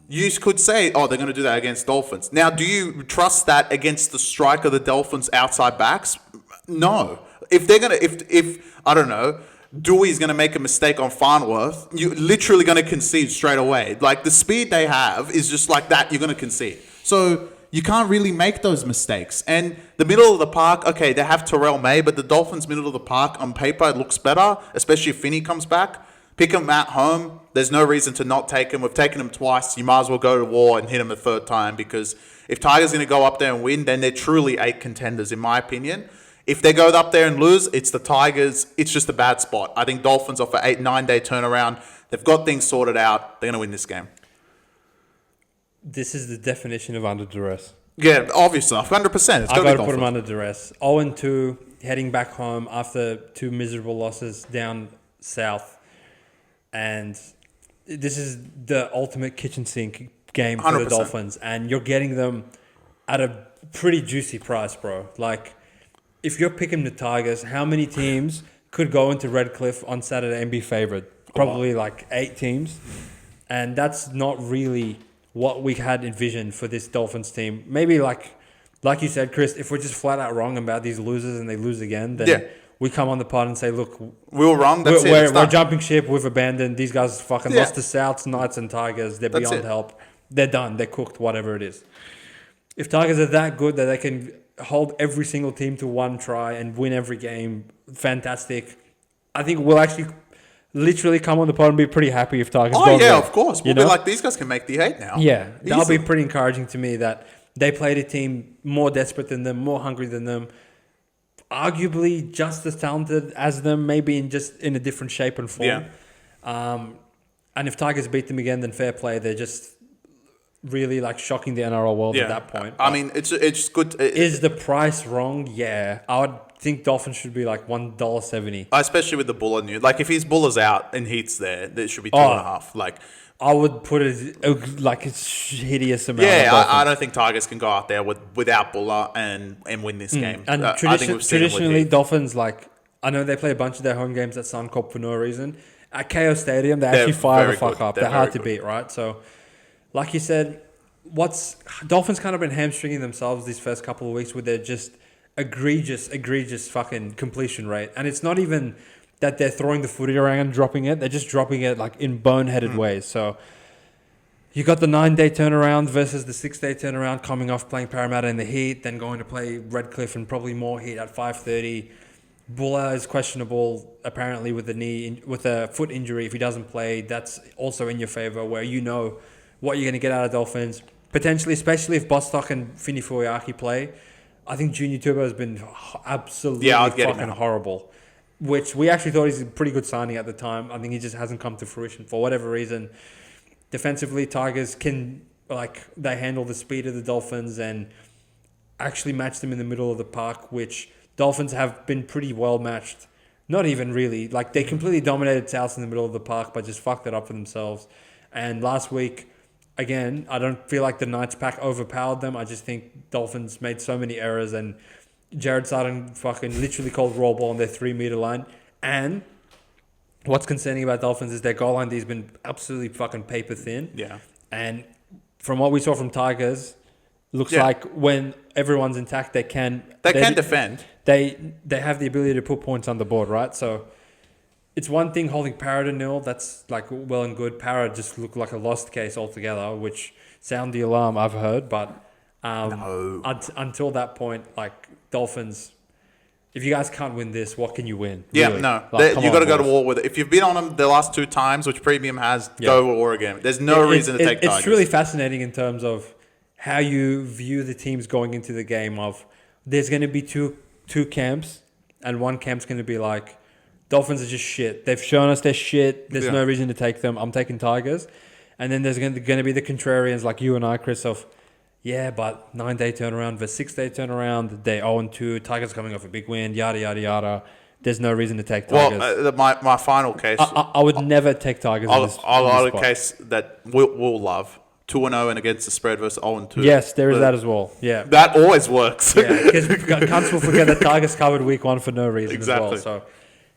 [SPEAKER 2] you could say, oh, they're going to do that against Dolphins. Now, do you trust that against the strike of the Dolphins' outside backs? No. If they're going to, if I don't know, Dewey's going to make a mistake on Farnworth, you're literally going to concede straight away. Like, the speed they have is just like that, you're going to concede. So, you can't really make those mistakes. And the middle of the park, okay, they have Terrell May, but the Dolphins' middle of the park, on paper, it looks better, especially if Finney comes back. Pick him at home. There's no reason to not take him. We've taken him twice. You might as well go to war and hit him a third time because if Tigers are going to go up there and win, then they're truly 8 contenders, in my opinion. If they go up there and lose, it's the Tigers. It's just a bad spot. I think Dolphins off an 8-9 day turnaround. They've got things sorted out. They're going to win this game.
[SPEAKER 1] This is the definition of under duress.
[SPEAKER 2] Yeah, obviously, 100%. It's
[SPEAKER 1] I got to put
[SPEAKER 2] Dolphins.
[SPEAKER 1] them under duress. 0-2, heading back home after 2 miserable losses down south. And this is the ultimate kitchen sink game for
[SPEAKER 2] 100%.
[SPEAKER 1] the Dolphins. And you're getting them at a pretty juicy price, bro. Like, if you're picking the Tigers, how many teams could go into Redcliffe on Saturday and be favoured? Probably like 8 teams. And that's not really what we had envisioned for this Dolphins team. Maybe like you said, Chris, if we're just flat out wrong about these losers and they lose again, then we come on the pod and say, look,
[SPEAKER 2] we were wrong.
[SPEAKER 1] We're jumping ship. We've abandoned. These guys fucking lost to Souths, Knights and Tigers. They're beyond help. They're done. They're cooked, whatever it is. If Tigers are that good that they can hold every single team to 1 try and win every game, fantastic. I think we'll actually literally come on the pod and be pretty happy if Tigers go
[SPEAKER 2] yeah,
[SPEAKER 1] there.
[SPEAKER 2] of course. We'll be like, these guys can make the 8 now.
[SPEAKER 1] Yeah, that'll be
[SPEAKER 2] Easily.
[SPEAKER 1] pretty encouraging to me that they played a team more desperate than them, more hungry than them, arguably just as talented as them, maybe in a different shape and form.
[SPEAKER 2] Yeah.
[SPEAKER 1] And if Tigers beat them again, then fair play. They're just really like shocking the NRL world at that point.
[SPEAKER 2] I mean, it's good.
[SPEAKER 1] Is the price wrong? Yeah. I would think Dolphins should be like $1.70.
[SPEAKER 2] Especially with the Buller news. Like, if his Buller's out and Heat's there, it should be 2.5. Like,
[SPEAKER 1] I would put it like a hideous amount.
[SPEAKER 2] yeah, I don't think Tigers can go out there without Buller and win this game.
[SPEAKER 1] And
[SPEAKER 2] I think we've seen it with
[SPEAKER 1] traditionally,
[SPEAKER 2] Heath.
[SPEAKER 1] Dolphins, like, I know they play a bunch of their home games at Suncorp for no reason. At KO Stadium, they actually fire the fuck up. They're hard to beat, right? So, like you said, Dolphins kind of been hamstringing themselves these first couple of weeks with their just egregious fucking completion rate. And it's not even that they're throwing the footy around and dropping it. They're just dropping it like in boneheaded ways. So you got the 9-day turnaround versus the 6-day turnaround coming off playing Parramatta in the heat, then going to play Redcliffe and probably more heat at 5:30. Buller is questionable apparently with a foot injury. If he doesn't play, that's also in your favour where you know what you're going to get out of Dolphins. Potentially, especially if Bostock and Fini Fuiaki play. I think Junior Turbo has been absolutely fucking horrible. Which we actually thought he's a pretty good signing at the time. I think he just hasn't come to fruition for whatever reason. Defensively, Tigers they handle the speed of the Dolphins and actually match them in the middle of the park, which Dolphins have been pretty well matched. Not even really. Like, they completely dominated South in the middle of the park, but just fucked it up for themselves. And last week, again, I don't feel like the Knights pack overpowered them. I just think Dolphins made so many errors and Jared Sutton fucking literally called raw ball on their 3-meter line. And what's concerning about Dolphins is their goal line has been absolutely fucking paper thin.
[SPEAKER 2] Yeah.
[SPEAKER 1] And from what we saw from Tigers, Looks
[SPEAKER 2] Yeah.
[SPEAKER 1] like when everyone's intact, they can
[SPEAKER 2] defend.
[SPEAKER 1] They have the ability to put points on the board, right? So it's one thing holding Parra to nil. That's like well and good. Parra just looked like a lost case altogether, which sound the alarm I've heard. But
[SPEAKER 2] No.
[SPEAKER 1] until that point, like Dolphins, if you guys can't win this, what can you win?
[SPEAKER 2] Yeah,
[SPEAKER 1] really?
[SPEAKER 2] no.
[SPEAKER 1] Like, come
[SPEAKER 2] You got to
[SPEAKER 1] on,
[SPEAKER 2] go to
[SPEAKER 1] boys.
[SPEAKER 2] war with it. If you've been on them the last 2 times, which Premium has, go to war again. There's no reason to take Tigers.
[SPEAKER 1] It's really fascinating in terms of how you view the teams going into the game. Of there's going to be two camps, and one camp's going to be like, Dolphins are just shit. They've shown us they're shit. There's no reason to take them. I'm taking Tigers. And then there's going to be the contrarians like you and I, Chris, of, yeah, but 9-day turnaround versus 6-day turnaround. They 0-2. Tigers coming off a big win, yada, yada, yada. There's no reason to take Tigers.
[SPEAKER 2] Well, my final case...
[SPEAKER 1] I would never take Tigers in this
[SPEAKER 2] I'll
[SPEAKER 1] spot.
[SPEAKER 2] a case that we'll love. 2-0 and against the spread versus 0-2.
[SPEAKER 1] Yes, there is that as well. Yeah.
[SPEAKER 2] That always works.
[SPEAKER 1] Yeah, because cunts will forget that Tigers covered week 1 for no reason
[SPEAKER 2] Exactly.
[SPEAKER 1] as well. So,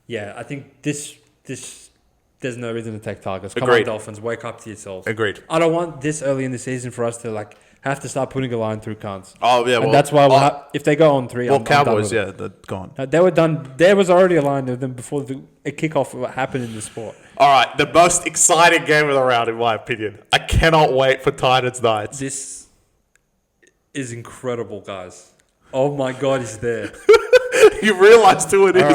[SPEAKER 1] yeah, I think this there's no reason to take Tigers. Come
[SPEAKER 2] Agreed.
[SPEAKER 1] on, Dolphins, wake up to yourselves.
[SPEAKER 2] Agreed.
[SPEAKER 1] I don't want this early in the season for us to like have to start putting a line through cunts.
[SPEAKER 2] Oh, yeah.
[SPEAKER 1] And that's why if they go on 3,
[SPEAKER 2] well,
[SPEAKER 1] I'm done
[SPEAKER 2] Cowboys,
[SPEAKER 1] with it.
[SPEAKER 2] they're gone.
[SPEAKER 1] They were done. There was already a line of them before a kickoff happened in the sport.
[SPEAKER 2] All right, the most exciting game of the round, in my opinion. I cannot wait for Titans Knights.
[SPEAKER 1] This is incredible, guys. Oh my God, he's there.
[SPEAKER 2] You realised who it is.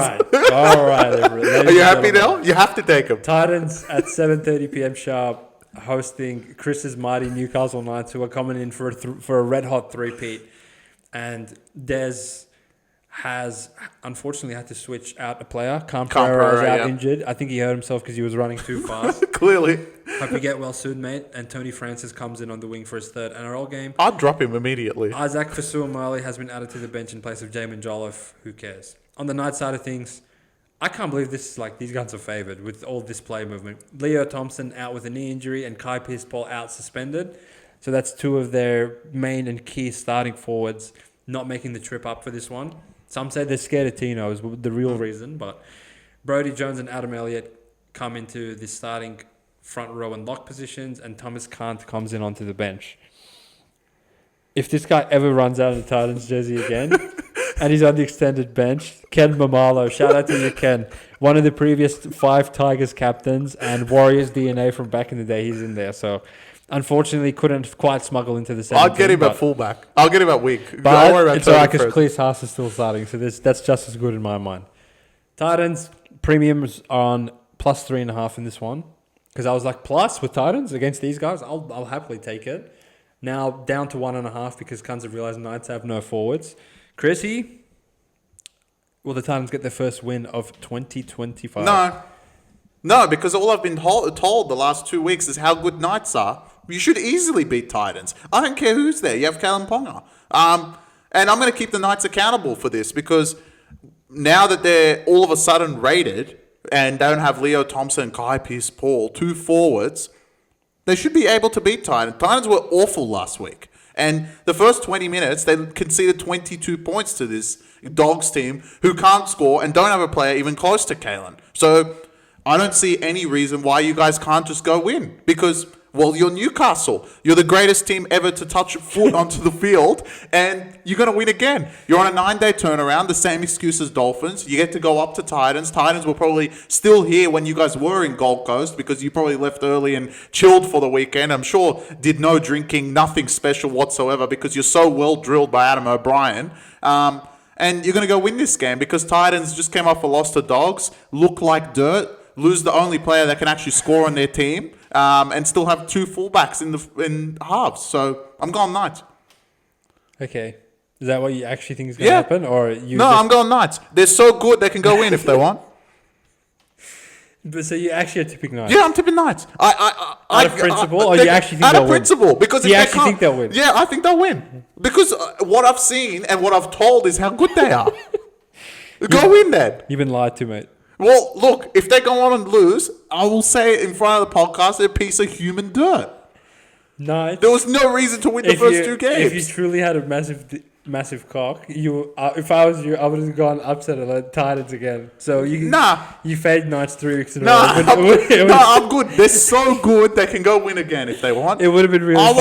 [SPEAKER 1] All right.
[SPEAKER 2] Are you happy now? You have to take him.
[SPEAKER 1] Titans at 7:30 p.m. sharp, hosting Chris's mighty Newcastle Knights, who are coming in for a red hot three-peat. And Des has unfortunately had to switch out a player. Canberra is out injured. I think he hurt himself because he was running too fast.
[SPEAKER 2] Clearly.
[SPEAKER 1] Hope you get well soon, mate. And Tony Francis comes in on the wing for his 3rd NRL game.
[SPEAKER 2] I'd drop him immediately.
[SPEAKER 1] Isaac Fasuamale has been added to the bench in place of Jamin Jolliffe. Who cares? On the night side of things, I can't believe this is like these guys are favoured with all this play movement. Leo Thompson out with a knee injury and Kai Pearce-Paul out suspended. So that's 2 of their main and key starting forwards not making the trip up for this one. Some say they're scared of Tino is the real reason, but Brodie Jones and Adam Elliott come into the starting front row and lock positions, and Thomas Kant comes in onto the bench. If this guy ever runs out of the Titans jersey again, and he's on the extended bench, Ken Mamalo, shout out to you, Ken. One of the previous 5 Tigers captains and Warriors DNA from back in the day, he's in there. So, unfortunately, couldn't quite smuggle into the 17.
[SPEAKER 2] I'll get him at fullback. I'll get him at wing.
[SPEAKER 1] But
[SPEAKER 2] Don't worry about
[SPEAKER 1] it's alright because
[SPEAKER 2] Tony
[SPEAKER 1] Cleese Haas is still starting, so that's just as good in my mind. Titans premiums are on plus 3.5 in this one, because I was like plus with Titans against these guys. I'll happily take it. Now down to 1.5 because Cunts have realised Knights have no forwards. Chrissy, will the Titans get their first win of 2025?
[SPEAKER 2] No, because all I've been told the last 2 weeks is how good Knights are. You should easily beat Titans. I don't care who's there. You have Kalen Ponga. And I'm going to keep the Knights accountable for this because now that they're all of a sudden rated and don't have Leo Thompson and Kai Pearce-Paul, 2 forwards, they should be able to beat Titans. Titans were awful last week. And the first 20 minutes, they conceded 22 points to this Dogs team who can't score and don't have a player even close to Kalen. So I don't see any reason why you guys can't just go win. Because, well, you're Newcastle. You're the greatest team ever to touch a foot onto the field. And you're going to win again. You're on a 9-day turnaround. The same excuse as Dolphins. You get to go up to Titans. Titans were probably still here when you guys were in Gold Coast. Because you probably left early and chilled for the weekend. I'm sure did no drinking. Nothing special whatsoever. Because you're so well drilled by Adam O'Brien. And you're going to go win this game. Because Titans just came off a loss to Dogs. Look like dirt. Lose the only player that can actually score on their team, and still have 2 fullbacks in halves. So I'm going Knights.
[SPEAKER 1] Okay. Is that what you actually think is going to happen? Or
[SPEAKER 2] I'm going Knights. They're so good they can go in if they want.
[SPEAKER 1] But so you actually are tipping Knights?
[SPEAKER 2] Yeah, I'm tipping Knights.
[SPEAKER 1] Out of principle, or you actually think they'll win?
[SPEAKER 2] Out of principle, because if
[SPEAKER 1] you
[SPEAKER 2] they
[SPEAKER 1] actually think they'll win?
[SPEAKER 2] Yeah, I think they'll win because what I've seen and what I've told is how good they are. Go win, then.
[SPEAKER 1] You've been lied to, mate.
[SPEAKER 2] Well, look, if they go on and lose, I will say it in front of the podcast, they're a piece of human dirt.
[SPEAKER 1] No.
[SPEAKER 2] There was no reason to win the first 2 games.
[SPEAKER 1] If you truly had a massive massive cock. If I was you, I would have gone upset alert Titans again. So you fade Knights 3 weeks in a row.
[SPEAKER 2] I'm good. They're so good they can go win again if they want.
[SPEAKER 1] It would have been really.
[SPEAKER 2] I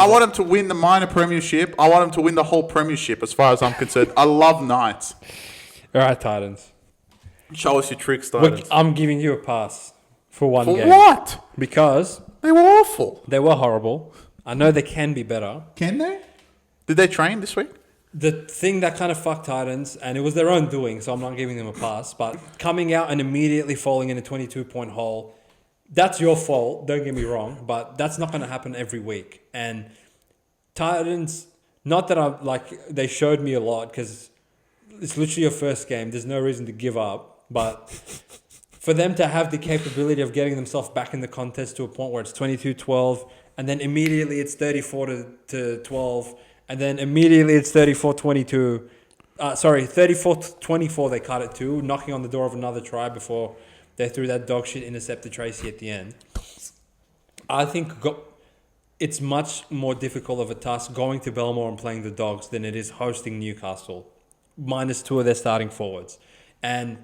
[SPEAKER 2] want them to win the minor premiership. I want them to win the whole premiership. As far as I'm concerned, I love Knights.
[SPEAKER 1] All right, Titans.
[SPEAKER 2] Show us your tricks, Titans.
[SPEAKER 1] Look, I'm giving you a pass for one game.
[SPEAKER 2] For what?
[SPEAKER 1] Because
[SPEAKER 2] they were awful.
[SPEAKER 1] They were horrible. I know they can be better.
[SPEAKER 2] Can they? Did they train this week?
[SPEAKER 1] The thing that kind of fucked Titans, and it was their own doing, so I'm not giving them a pass, but coming out and immediately falling in a 22-point hole, that's your fault, don't get me wrong, but that's not going to happen every week. And Titans, not that they showed me a lot, because it's literally your first game, there's no reason to give up, but for them to have the capability of getting themselves back in the contest to a point where it's 22-12, and then immediately it's 34-12, and then immediately it's 34-22. 34-24 they cut it to, knocking on the door of another try before they threw that dog shit intercept to Tracy at the end. I think it's much more difficult of a task going to Belmore and playing the Dogs than it is hosting Newcastle, minus 2 of their starting forwards. And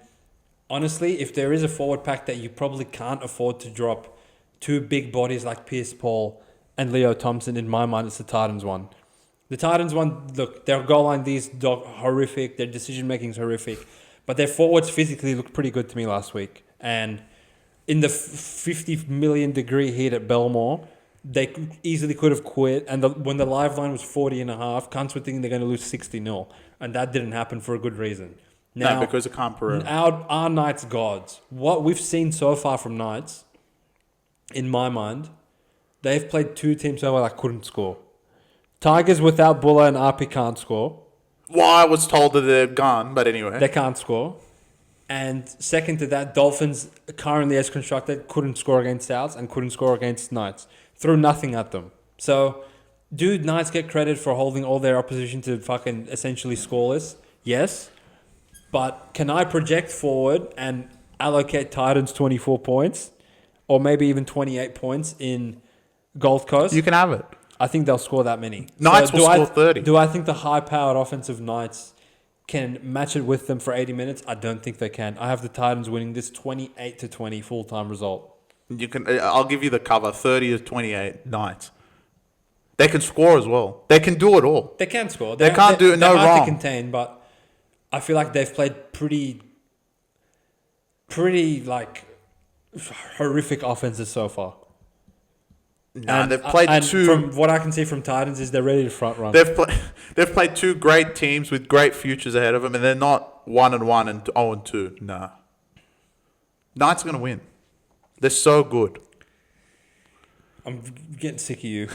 [SPEAKER 1] honestly, if there is a forward pack that you probably can't afford to drop 2 big bodies like Pierce Paul and Leo Thompson, in my mind, it's the Titans one. The Titans one, look, their goal line D's horrific, their decision making is horrific, but their forwards physically looked pretty good to me last week. And in the 50 million degree heat at Belmore, they easily could have quit. And when the live line was 40.5, cunts were thinking they're going to lose 60-0, and that didn't happen for a good reason. Now,
[SPEAKER 2] no, because of Canberra.
[SPEAKER 1] Our Knights gods. What we've seen so far from Knights, in my mind, they've played 2 teams so far that couldn't score. Tigers without Buller and RP can't score.
[SPEAKER 2] Well, I was told that they're gone, but anyway.
[SPEAKER 1] They can't score. And second to that, Dolphins, currently as constructed, couldn't score against Souths and couldn't score against Knights. Threw nothing at them. So, do Knights get credit for holding all their opposition to fucking essentially scoreless? Yes. But can I project forward and allocate Titans 24 points? Or maybe even 28 points in Gold Coast?
[SPEAKER 2] You can have it.
[SPEAKER 1] I think they'll score that many.
[SPEAKER 2] Knights will score 30.
[SPEAKER 1] Do I think the high-powered offensive Knights can match it with them for 80 minutes? I don't think they can. I have the Titans winning this 28-20 full-time result.
[SPEAKER 2] You can. I'll give you the cover, 30-28 Knights. They can score as well. They can do it all.
[SPEAKER 1] They can score.
[SPEAKER 2] They can't do it no
[SPEAKER 1] hard
[SPEAKER 2] wrong.
[SPEAKER 1] To contain, but I feel like they've played pretty like horrific offenses so far.
[SPEAKER 2] No, they've played 2.
[SPEAKER 1] From what I can see from Titans, is they're ready to front run.
[SPEAKER 2] They've played 2 great teams with great futures ahead of them, and they're not 1-1 and 0-2. Nah, Knights are gonna win. They're so good.
[SPEAKER 1] I'm getting sick of you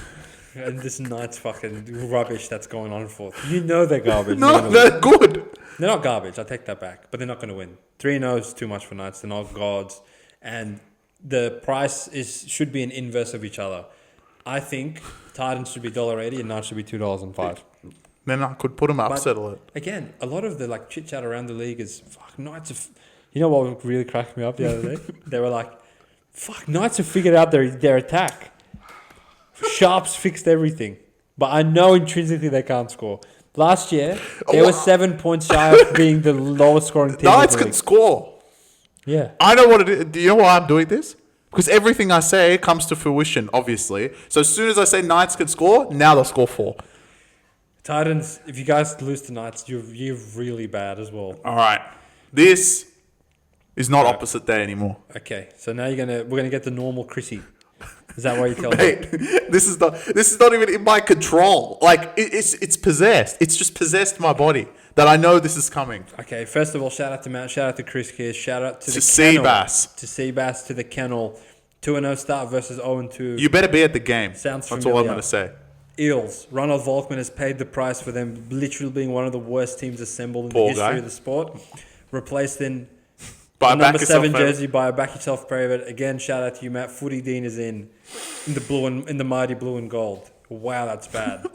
[SPEAKER 1] and this Knights fucking rubbish that's going on for. You know they're garbage.
[SPEAKER 2] No, they're good.
[SPEAKER 1] They're not garbage. I take that back, but they're not going to win. 3-0 is too much for Knights. They're not gods, and the price should be an inverse of each other. I think Titans should be $1.80 and Knights should be $2.05.
[SPEAKER 2] Then I could put them upset a lot.
[SPEAKER 1] Again, a lot of the like chit chat around the league is Knights. You know what really cracked me up the other day? They were like, Knights have figured out their attack. Sharps fixed everything, but I know intrinsically they can't score. Last year, they were 7 points shy of being the lowest scoring team.
[SPEAKER 2] Knights can score.
[SPEAKER 1] Yeah.
[SPEAKER 2] I know what it is. Do you know why I'm doing this? Because everything I say comes to fruition, obviously. So as soon as I say Knights can score, now they'll score 4.
[SPEAKER 1] Titans, if you guys lose to Knights, you're really bad as well.
[SPEAKER 2] All right. This is not opposite day anymore.
[SPEAKER 1] Okay, so now we're gonna get the normal Chrissy. Is that what you're telling me?
[SPEAKER 2] This is not even in my control. Like it's possessed. It's just possessed my body that I know this is coming.
[SPEAKER 1] Okay, first of all, shout out to Matt, shout out to Chris Kears, shout out to the
[SPEAKER 2] Seabass.
[SPEAKER 1] To Seabass, to the Kennel. 2-0 start versus 0-2.
[SPEAKER 2] You better be at the game.
[SPEAKER 1] Sounds
[SPEAKER 2] That's
[SPEAKER 1] familiar.
[SPEAKER 2] all I'm going to say.
[SPEAKER 1] Eels. Ronald Volkman has paid the price for them literally being one of the worst teams assembled in
[SPEAKER 2] Poor
[SPEAKER 1] the history
[SPEAKER 2] guy.
[SPEAKER 1] of the sport. Replaced in
[SPEAKER 2] By
[SPEAKER 1] the number 7
[SPEAKER 2] favorite.
[SPEAKER 1] jersey by a Back Yourself favorite. Again, shout out to you, Matt. Footy Dean is in the mighty blue and gold. Wow, that's bad.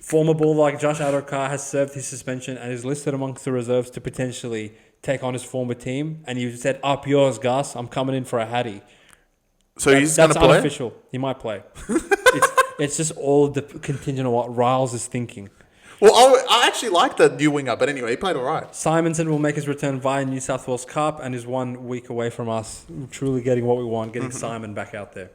[SPEAKER 1] Former Bulldog Josh Adokar has served his suspension and is listed amongst the reserves to potentially take on his former team. And you said, up yours, Gus. I'm coming in for a Hattie.
[SPEAKER 2] So he's going to play?
[SPEAKER 1] That's unofficial. He might play. It's just all contingent on what Riles is thinking.
[SPEAKER 2] Well, I actually like the new winger, but anyway, he played all right.
[SPEAKER 1] Simonson will make his return via New South Wales Cup and is 1 week away from us truly getting what we want, getting Simon back out there.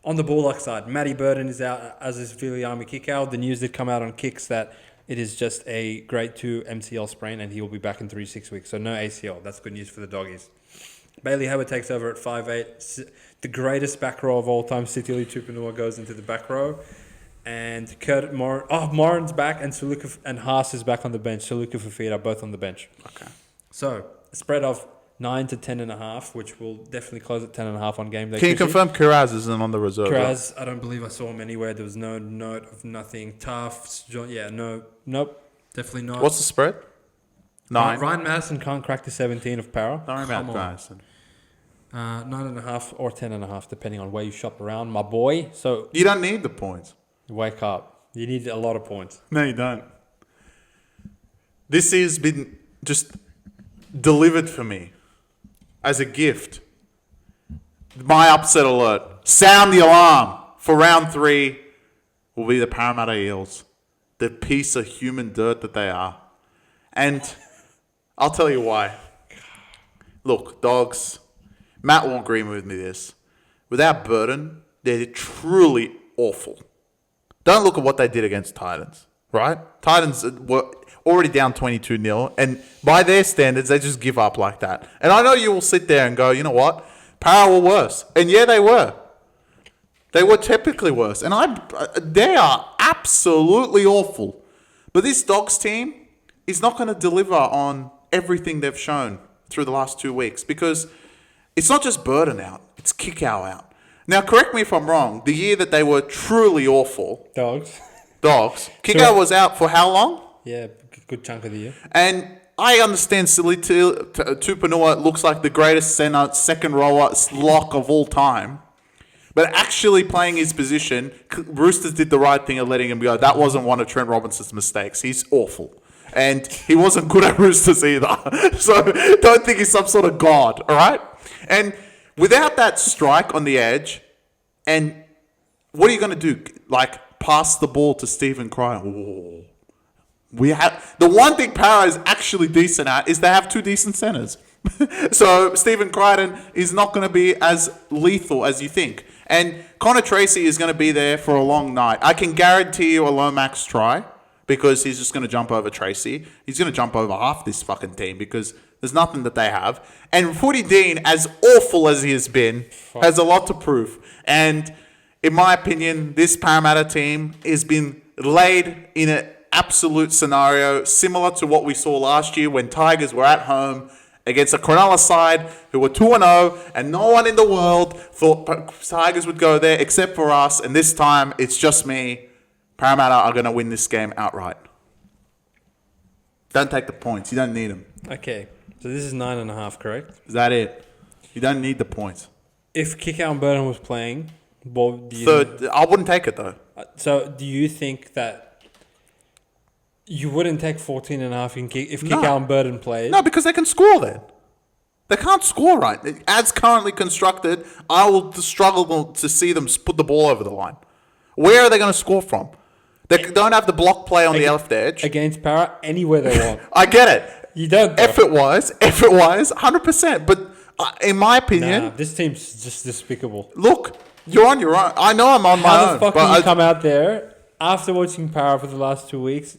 [SPEAKER 1] On the Bulldog side, Matty Burton is out, as is Viliami Kikau. The news did come out on Kicks that it is just a grade 2 MCL sprain and he will be back in 3 to 6 weeks. So no ACL. That's good news for the Doggies. Bailey Howard takes over at 5'8". The greatest back row of all time, Sitili Tupanua, goes into the back row. And Moran's back and Suluka and Haas is back on the bench. Suluka Fafita both on the bench.
[SPEAKER 2] Okay.
[SPEAKER 1] So, a spread of 9 to 10.5, which will definitely close at 10.5 on game day.
[SPEAKER 2] Can you confirm Kiraz isn't on the reserve?
[SPEAKER 1] Kiraz, I don't believe I saw him anywhere. There was no note of nothing. Tough. Yeah, nope. Definitely not.
[SPEAKER 2] What's the spread? 9.
[SPEAKER 1] Ryan Madison can't crack the 17 of para.
[SPEAKER 2] Ryan Madison.
[SPEAKER 1] 9.5 or 10.5, depending on where you shop around, my boy. So
[SPEAKER 2] you don't need the points.
[SPEAKER 1] Wake up. You need a lot of points.
[SPEAKER 2] No, you don't. This has been just delivered for me as a gift. My upset alert. Sound the alarm for round 3 will be the Parramatta Eels. The piece of human dirt that they are. And I'll tell you why. Look, Dogs, Matt will agree with me this. Without Burton, they're truly awful. Don't look at what they did against Titans, right? Titans were already down 22-0, and by their standards, they just give up like that. And I know you will sit there and go, you know what? Para were worse. And yeah, they were. They were typically worse. And they are absolutely awful. But this Dogs team is not going to deliver on everything they've shown through the last 2 weeks because it's not just Burton out, it's Kikau out. Now, correct me if I'm wrong. The year that they were truly awful,
[SPEAKER 1] Dogs.
[SPEAKER 2] Kikau was out for how long?
[SPEAKER 1] Yeah, good chunk of the year.
[SPEAKER 2] And I understand Sili Tupanua looks like the greatest second rower lock of all time. But actually playing his position, Roosters did the right thing of letting him go. That wasn't one of Trent Robinson's mistakes. He's awful. And he wasn't good at Roosters either. So don't think he's some sort of god, all right? And without that strike on the edge, and what are you going to do? Like, pass the ball to Stephen Crichton? The one thing Para is actually decent at is they have 2 decent centers. So Stephen Crichton is not going to be as lethal as you think. And Connor Tracy is going to be there for a long night. I can guarantee you a Lomax try because he's just going to jump over Tracy. He's going to jump over half this fucking team because there's nothing that they have. And Footy Dean, as awful as he has been, has a lot to prove. And in my opinion, this Parramatta team has been laid in an absolute scenario similar to what we saw last year when Tigers were at home against a Cronulla side who were 2-0 and no one in the world thought Tigers would go there except for us. And this time, it's just me. Parramatta are going to win this game outright. Don't take the points. You don't need them.
[SPEAKER 1] Okay. So this is 9.5, correct?
[SPEAKER 2] Is that it? You don't need the points.
[SPEAKER 1] If Kikau and Burton was playing, what do you...
[SPEAKER 2] Third, I wouldn't take it, though.
[SPEAKER 1] So do you think that you wouldn't take 14.5 if Kikau and Burton played?
[SPEAKER 2] No, because they can score then. They can't score right. As currently constructed, I will struggle to see them put the ball over the line. Where are they going to score from? They don't have the block play on the left edge.
[SPEAKER 1] Against Para, anywhere they want.
[SPEAKER 2] I get it.
[SPEAKER 1] You don't.
[SPEAKER 2] Effort-wise, 100%. But in my opinion...
[SPEAKER 1] this team's just despicable.
[SPEAKER 2] Look, you're on your own. I know I'm on my own.
[SPEAKER 1] How the fuck can you come out there after watching Para for the last 2 weeks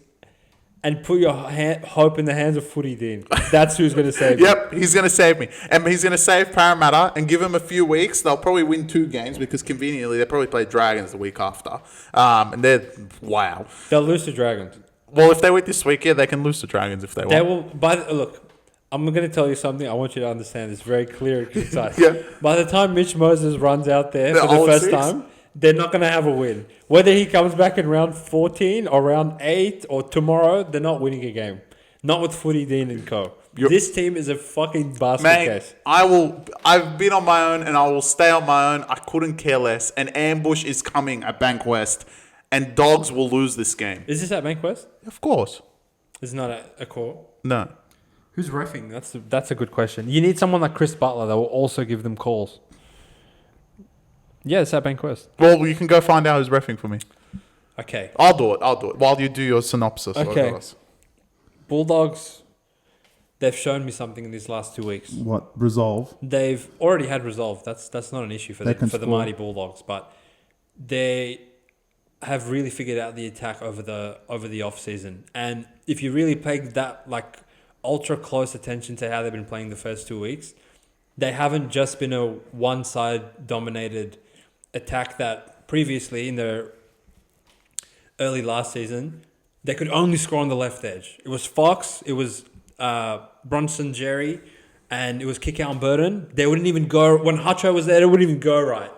[SPEAKER 1] and put your hope in the hands of Footy Dean? That's who's going to save you.
[SPEAKER 2] Yep, he's going to save me. And he's going to save Parramatta and give him a few weeks. They'll probably win 2 games because conveniently they probably play Dragons the week after. And they're, wow.
[SPEAKER 1] They'll lose to Dragons.
[SPEAKER 2] Well, if they win this week, yeah, they can lose to Dragons if they want.
[SPEAKER 1] They will. Look, I'm going to tell you something. I want you to understand. It's very clear and concise.
[SPEAKER 2] Yeah.
[SPEAKER 1] By the time Mitch Moses runs out there for the first time, they're not going to have a win. Whether he comes back in round 14 or round 8 or tomorrow, they're not winning a game. Not with Footy Dean and co. This team is a fucking basket case.
[SPEAKER 2] I've been on my own and I will stay on my own. I couldn't care less. An ambush is coming at Bankwest and Dogs will lose this game.
[SPEAKER 1] Is this at Bankwest?
[SPEAKER 2] Of course.
[SPEAKER 1] It's not a call?
[SPEAKER 2] No.
[SPEAKER 1] Who's reffing? That's a good question. You need someone like Chris Butler that will also give them calls. Yeah, it's at Bankwest.
[SPEAKER 2] Well, you can go find out who's reffing for me.
[SPEAKER 1] Okay.
[SPEAKER 2] I'll do it. While you do your synopsis.
[SPEAKER 1] Okay. Bulldogs, they've shown me something in these last 2 weeks.
[SPEAKER 3] What? Resolve?
[SPEAKER 1] They've already had resolve. That's not an issue for the mighty Bulldogs, but they have really figured out the attack over the off season. And if you really paid that like ultra close attention to how they've been playing the first 2 weeks, they haven't just been a one side dominated attack that previously in the early last season they could only score on the left edge. It was Fox, it was Bronson Jerry, and it was Kickout and Burton. They wouldn't even go when Hutcho was there. It wouldn't even go right.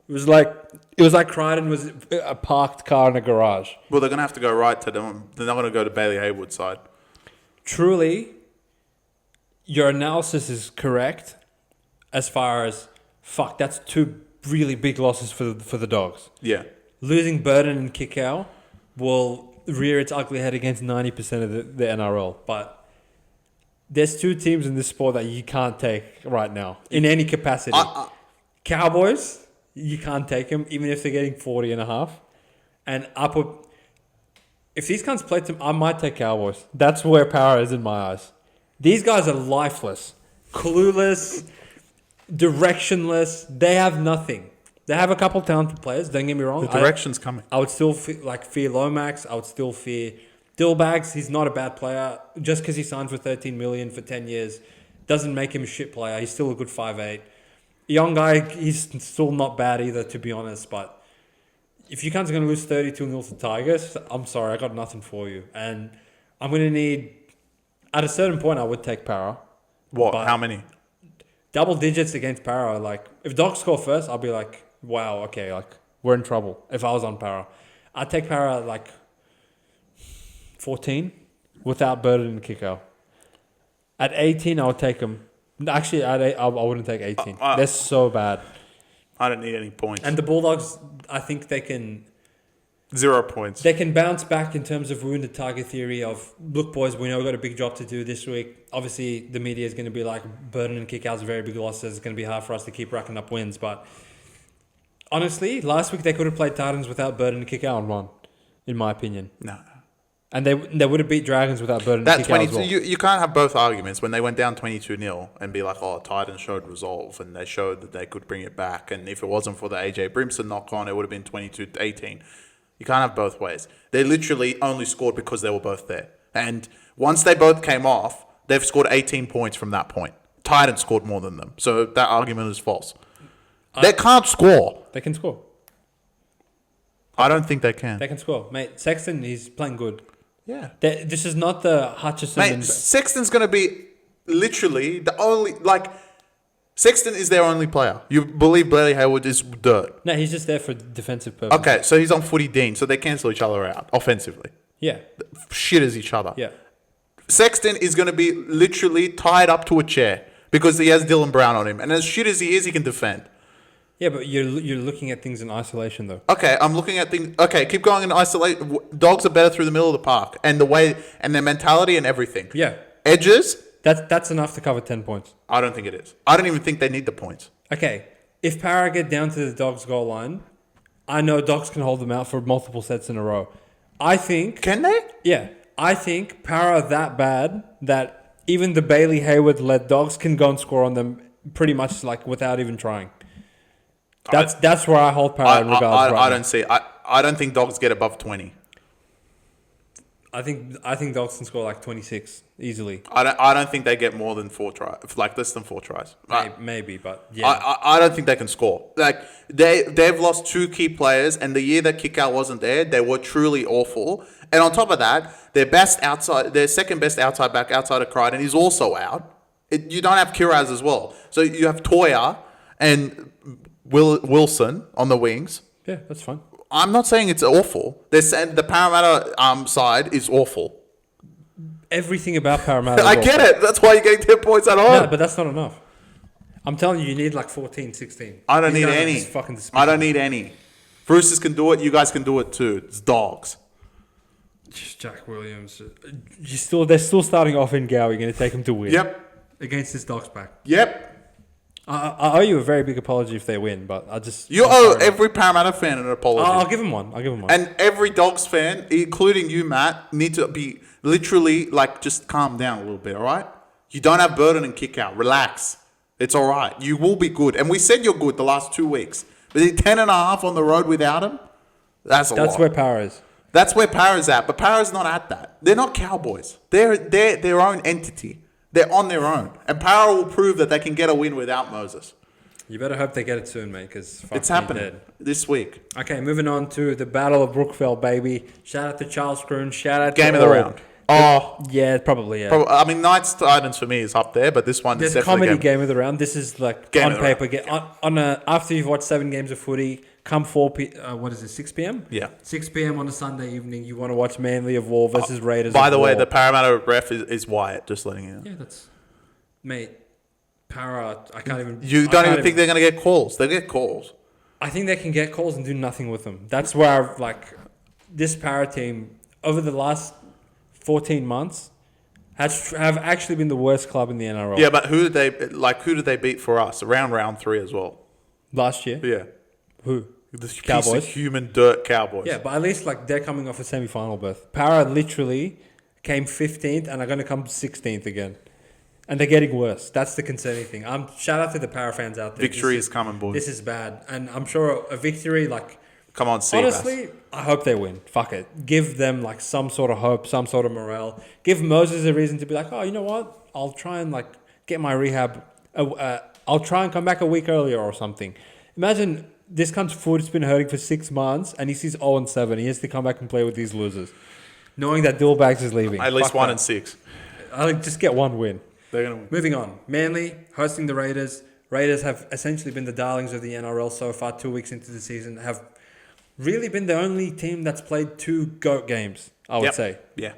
[SPEAKER 1] It was like Crichton was a parked car in a garage.
[SPEAKER 2] Well, they're gonna have to go right to them. They're not gonna go to Bailey Haywood's side.
[SPEAKER 1] Truly, your analysis is correct as far as that's two really big losses for the Dogs.
[SPEAKER 2] Yeah.
[SPEAKER 1] Losing Burton and Kickout will rear its ugly head against 90% of the NRL, but there's two teams in this sport that you can't take right now in any capacity. Cowboys, you can't take them even if they're getting 40.5. And if these cunts play them, I might take Cowboys. That's where power is in my eyes. These guys are lifeless, clueless, directionless. They have nothing. They have a couple talented players. Don't get me wrong.
[SPEAKER 2] The direction's coming.
[SPEAKER 1] I would still fear Lomax. I would still fear Dillbags. He's not a bad player. Just because he signed for $13 million for 10 years doesn't make him a shit player. He's still a good 5'8". Young guy, he's still not bad either, to be honest. But if you guys are going to lose 32-0 to Tigers, I'm sorry, I got nothing for you. And I'm going to need, at a certain point, I would take Para.
[SPEAKER 2] What? How many?
[SPEAKER 1] Double digits against Para. Like, if Dogs score first, I'll be like, wow, okay, like, we're in trouble. If I was on Para, I'd take Para like 14 without Burden and Kickout. At 18, I would take them. Actually, I wouldn't take 18. They're so bad.
[SPEAKER 2] I don't need any points.
[SPEAKER 1] And the Bulldogs, I think they can...
[SPEAKER 2] 0 points.
[SPEAKER 1] They can bounce back in terms of wounded target theory of, look, boys, we know we've got a big job to do this week. Obviously, the media is going to be like, Burden and Kickout's very big losses. It's going to be hard for us to keep racking up wins. But honestly, last week they could have played Titans without Burden and Kickout and won, in my opinion.
[SPEAKER 2] No.
[SPEAKER 1] And they would have beat Dragons without Burden and Kickout as well.
[SPEAKER 2] You can't have both arguments. When they went down 22-0 and be like, oh, Titans showed resolve and they showed that they could bring it back. And if it wasn't for the AJ Brimson knock-on, it would have been 22-18. You can't have both ways. They literally only scored because they were both there. And once they both came off, they've scored 18 points from that point. Titans scored more than them. So that argument is false. They can't score.
[SPEAKER 1] They can score.
[SPEAKER 2] I don't think they can.
[SPEAKER 1] They can score. Mate, Sexton, he's playing good.
[SPEAKER 2] Yeah.
[SPEAKER 1] This is not the Hutchison.
[SPEAKER 2] Mate, Sexton's going to be literally the only... Sexton is their only player. You believe Bailey Haywood is dirt.
[SPEAKER 1] No, he's just there for defensive purposes.
[SPEAKER 2] Okay, so he's on footy Dean, so they cancel each other out offensively.
[SPEAKER 1] Yeah.
[SPEAKER 2] Shit as each other.
[SPEAKER 1] Yeah.
[SPEAKER 2] Sexton is going to be literally tied up to a chair because he has Dylan Brown on him. And as shit as he is, he can defend.
[SPEAKER 1] Yeah, but you're looking at things in isolation, though.
[SPEAKER 2] Okay, I'm looking at things... Okay, keep going in isolation. Dogs are better through the middle of the park. And the way... And their mentality and everything.
[SPEAKER 1] Yeah.
[SPEAKER 2] Edges...
[SPEAKER 1] That's enough to cover 10 points.
[SPEAKER 2] I don't think it is. I don't even think they need the points.
[SPEAKER 1] Okay, if Para get down to the Dogs' goal line, I know Dogs can hold them out for multiple sets in a row. I think...
[SPEAKER 2] Can they?
[SPEAKER 1] Yeah. I think Para are that bad that even the Bailey Hayward-led Dogs can go and score on them pretty much like without even trying. That's where I hold Para in regards
[SPEAKER 2] I don't see... I don't think Dogs get above 20.
[SPEAKER 1] I think Dogs can score like 26 easily.
[SPEAKER 2] I don't think they get more than 4 tries, like less than 4 tries.
[SPEAKER 1] Maybe, but yeah.
[SPEAKER 2] I don't think they can score. Like they've lost 2 key players, and the year that Kickout wasn't there, they were truly awful. And on top of that, their second best outside back outside of Crichton is also out. You don't have Kiraz as well, so you have Toya and Wilson on the wings.
[SPEAKER 1] Yeah, that's fine.
[SPEAKER 2] I'm not saying it's awful. They're saying the Parramatta side is awful.
[SPEAKER 1] Everything about Parramatta.
[SPEAKER 2] I get it. That's why you're getting 10 points at home.
[SPEAKER 1] No, but that's not enough. I'm telling you need like 14, 16.
[SPEAKER 2] I don't need any. I don't need any. Roosters can do it. You guys can do it too. It's Dogs.
[SPEAKER 1] Jack Williams. They're still starting off in Gow. You're going to take them to win.
[SPEAKER 2] Yep.
[SPEAKER 1] Against this Dogs pack.
[SPEAKER 2] Yep.
[SPEAKER 1] I owe you a very big apology if they win, but
[SPEAKER 2] You owe every Parramatta fan an apology.
[SPEAKER 1] I'll give them one.
[SPEAKER 2] And every Dogs fan, including you, Matt, need to be literally like just calm down a little bit, all right? You don't have Burden and kick out. Relax. It's all right. You will be good. And we said you're good the last 2 weeks. But 10.5 on the road without him, that's a lot.
[SPEAKER 1] That's where Para is.
[SPEAKER 2] That's where Para's at. But Para's not at that. They're not Cowboys. They're their own entity. They're on their own. And Para will prove that they can get a win without Moses.
[SPEAKER 1] You better hope they get it soon, mate, because
[SPEAKER 2] it's happening this week.
[SPEAKER 1] Okay, moving on to the Battle of Brookvale, baby. Shout out to Charles Croon. Shout out
[SPEAKER 2] Game
[SPEAKER 1] to
[SPEAKER 2] of the round. Oh,
[SPEAKER 1] yeah, probably, yeah.
[SPEAKER 2] I mean, Knights Titans for me is up there, but this one is definitely
[SPEAKER 1] comedy game of the round. This is like
[SPEAKER 2] game
[SPEAKER 1] on paper. After you've watched 7 games of footy, come 6 p.m?
[SPEAKER 2] Yeah.
[SPEAKER 1] 6 p.m. on a Sunday evening, you want to watch Manly of War versus Raiders
[SPEAKER 2] By
[SPEAKER 1] of
[SPEAKER 2] the
[SPEAKER 1] War.
[SPEAKER 2] way, the Parramatta ref is Wyatt, just letting you know.
[SPEAKER 1] Yeah, that's... Mate, Para, I can't even...
[SPEAKER 2] You don't even think they're going to get calls. They'll get calls.
[SPEAKER 1] I think they can get calls and do nothing with them. That's where, this Para team, over the last 14 months... have actually been the worst club in the NRL.
[SPEAKER 2] Yeah, but who did they beat for us? Around round 3 as well.
[SPEAKER 1] Last year?
[SPEAKER 2] Yeah.
[SPEAKER 1] Who?
[SPEAKER 2] The
[SPEAKER 1] Cowboys?
[SPEAKER 2] piece of human dirt Cowboys.
[SPEAKER 1] Yeah, but at least they're coming off a semi-final berth. Para literally came 15th and are going to come 16th again. And they're getting worse. That's the concerning thing. Shout out to the Para fans out there.
[SPEAKER 2] Victory is coming, boys.
[SPEAKER 1] This is bad. And I'm sure a victory,
[SPEAKER 2] come on, Seabass.
[SPEAKER 1] honestly, I hope they win. Fuck it. Give them some sort of hope, some sort of morale. Give Moses a reason to be like, oh, you know what? I'll try and get my rehab. I'll try and come back a week earlier or something. Imagine this cunt's foot's been hurting for 6 months and he sees 0-7. He has to come back and play with these losers, knowing that Dillbags is leaving.
[SPEAKER 2] At least 1-6.
[SPEAKER 1] I'll just get one win.
[SPEAKER 2] They're gonna win.
[SPEAKER 1] Moving on. Manly hosting the Raiders. Raiders have essentially been the darlings of the NRL so far. 2 weeks into the season, have really been the only team that's played 2 GOAT games, I would say.
[SPEAKER 2] Yeah.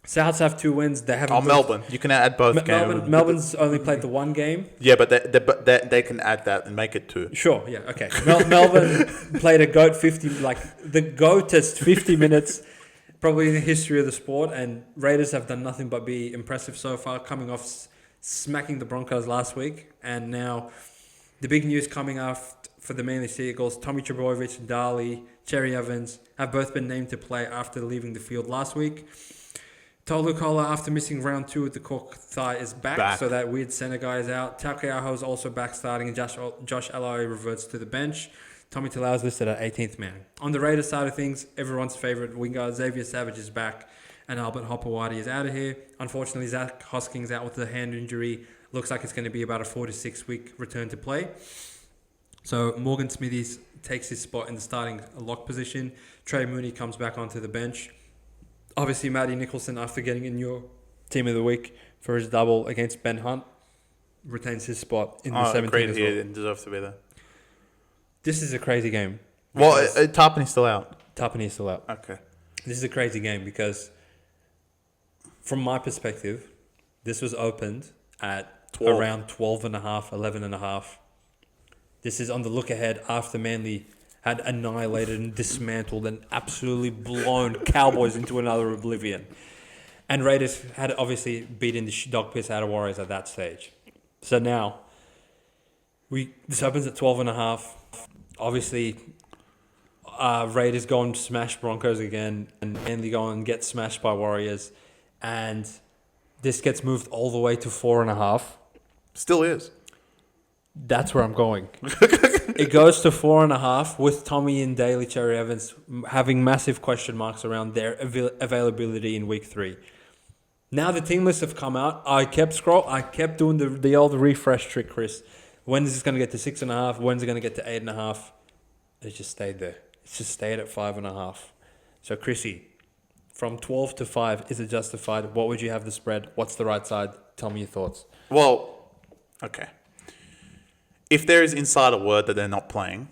[SPEAKER 1] Souths have 2 wins. They haven't.
[SPEAKER 2] Melbourne. You can add both games.
[SPEAKER 1] Melbourne's only played the 1 game.
[SPEAKER 2] Yeah, but they can add that and make it 2.
[SPEAKER 1] Sure. Yeah. Okay. Melbourne played a GOAT 50, the GOATest 50 minutes, probably in the history of the sport. And Raiders have done nothing but be impressive so far, coming off smacking the Broncos last week, and now the big news coming out for the Manly Seagulls: Tommy Trbojevic, Dali, Cherry Evans have both been named to play after leaving the field last week. Tolu Kola, after missing round 2 with the cork thigh, is back. So that weird centre guy is out. Taukeiaho is also back starting, and Josh Alloy reverts to the bench. Tommy Talau is listed at 18th man. On the Raiders side of things, everyone's favourite winger Xavier Savage is back, and Albert Hopewadi is out of here. Unfortunately, Zach Hoskins out with a hand injury. Looks like it's going to be about a 4 to 6 week return to play. So Morgan Smithies takes his spot in the starting lock position. Trey Mooney comes back onto the bench. Obviously, Matty Nicholson, after getting in your team of the week for his double against Ben Hunt, retains his spot in the 17th
[SPEAKER 2] great
[SPEAKER 1] as
[SPEAKER 2] he
[SPEAKER 1] well.
[SPEAKER 2] didn't deserve to be there.
[SPEAKER 1] This is a crazy game.
[SPEAKER 2] Well, Tarpany's still out.
[SPEAKER 1] Tarpany is still out.
[SPEAKER 2] Okay.
[SPEAKER 1] This is a crazy game because, from my perspective, this was opened at
[SPEAKER 2] 12.
[SPEAKER 1] around 12.5, 11.5. This is on the look ahead after Manly had annihilated and dismantled and absolutely blown Cowboys into another oblivion. And Raiders had obviously beaten the dog piss out of Warriors at that stage. So now, this opens at 12.5. Obviously, Raiders go and smash Broncos again, and Manly go and get smashed by Warriors. And this gets moved all the way to 4.5.
[SPEAKER 2] Still is.
[SPEAKER 1] That's where I'm going. It goes to 4.5 with Tommy and Daly Cherry Evans having massive question marks around their availability in week 3. Now the team lists have come out. I kept doing the old refresh trick, Chris. When is this going to get to 6.5? When's it going to get to 8.5? It just stayed there. It's just stayed at 5.5. So Chrissy, from 12 to 5, is it justified? What would you have the spread? What's the right side? Tell me your thoughts.
[SPEAKER 2] Well, okay. If there is insider word that they're not playing,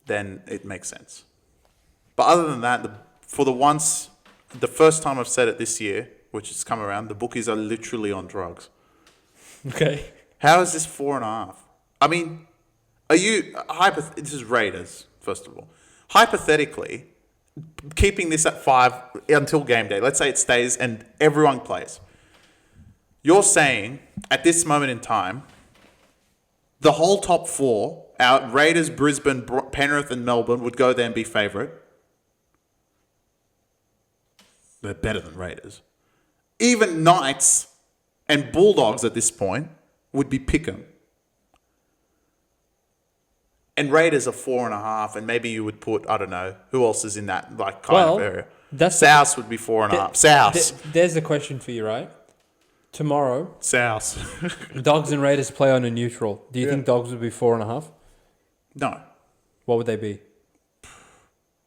[SPEAKER 2] then it makes sense. But other than that, the first time I've said it this year, which has come around, the bookies are literally on drugs.
[SPEAKER 1] Okay.
[SPEAKER 2] How is this 4.5? I mean, this is Raiders, first of all. Hypothetically, keeping this at 5 until game day, let's say it stays and everyone plays. You're saying, at this moment in time, the whole top four, our Raiders, Brisbane, Penrith, and Melbourne would go there and be favourite. They're better than Raiders. Even Knights and Bulldogs at this point would be pick'em. And Raiders are 4.5, and maybe you would put, I don't know, who else is in that kind of area? South would be 4.5. South.
[SPEAKER 1] There's a question for you, right? Tomorrow,
[SPEAKER 2] South.
[SPEAKER 1] Dogs and Raiders play on a neutral. Do you think Dogs would be 4.5?
[SPEAKER 2] No.
[SPEAKER 1] What would they be?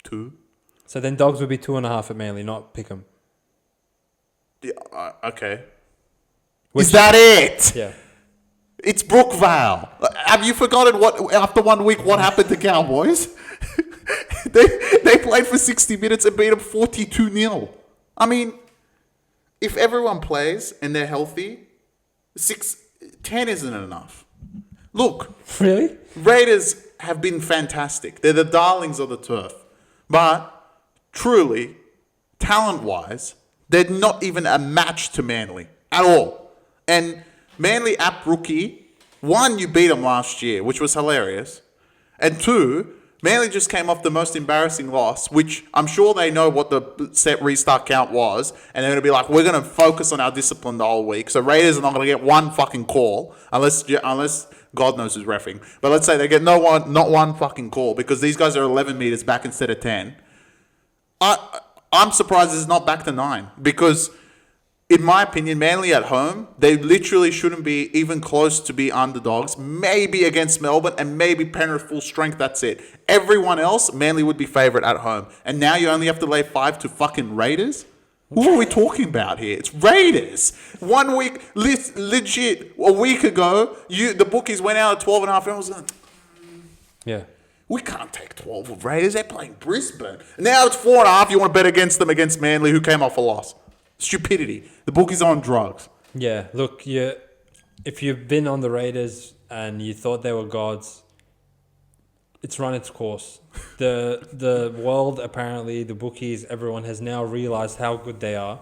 [SPEAKER 2] 2.
[SPEAKER 1] So then Dogs would be 2.5 at Manly, not Pick'em.
[SPEAKER 2] Yeah, okay. Is that it?
[SPEAKER 1] Yeah.
[SPEAKER 2] It's Brookvale. Have you forgotten what after 1 week what happened to Cowboys? they played for 60 minutes and beat them 42-0. I mean, if everyone plays and they're healthy, 10 isn't enough. Look,
[SPEAKER 1] Really?
[SPEAKER 2] Raiders have been fantastic. They're the darlings of the turf. But truly, talent-wise, they're not even a match to Manly at all. And Manly app rookie, 1, you beat them last year, which was hilarious. And 2, Manly just came off the most embarrassing loss, which I'm sure they know what the set restart count was. And they're going to be like, we're going to focus on our discipline the whole week. So Raiders are not going to get one fucking call unless God knows who's reffing. But let's say they get not one fucking call because these guys are 11 meters back instead of 10. I'm surprised it's not back to 9 because, in my opinion, Manly at home, they literally shouldn't be even close to be underdogs. Maybe against Melbourne and maybe Penrith full strength, that's it. Everyone else, Manly would be favourite at home. And now you only have to lay 5 to fucking Raiders? Who are we talking about here? It's Raiders. 1 week, legit, a week ago, the bookies went out at 12.5 and I was like,
[SPEAKER 1] Yeah.
[SPEAKER 2] we can't take 12 of Raiders. They're playing Brisbane. Now it's 4.5. You want to bet against them against Manly, who came off a loss. Stupidity. The bookies are on drugs.
[SPEAKER 1] Yeah. Look, if you've been on the Raiders and you thought they were gods, it's run its course. The world, apparently, the bookies, everyone has now realised how good they are.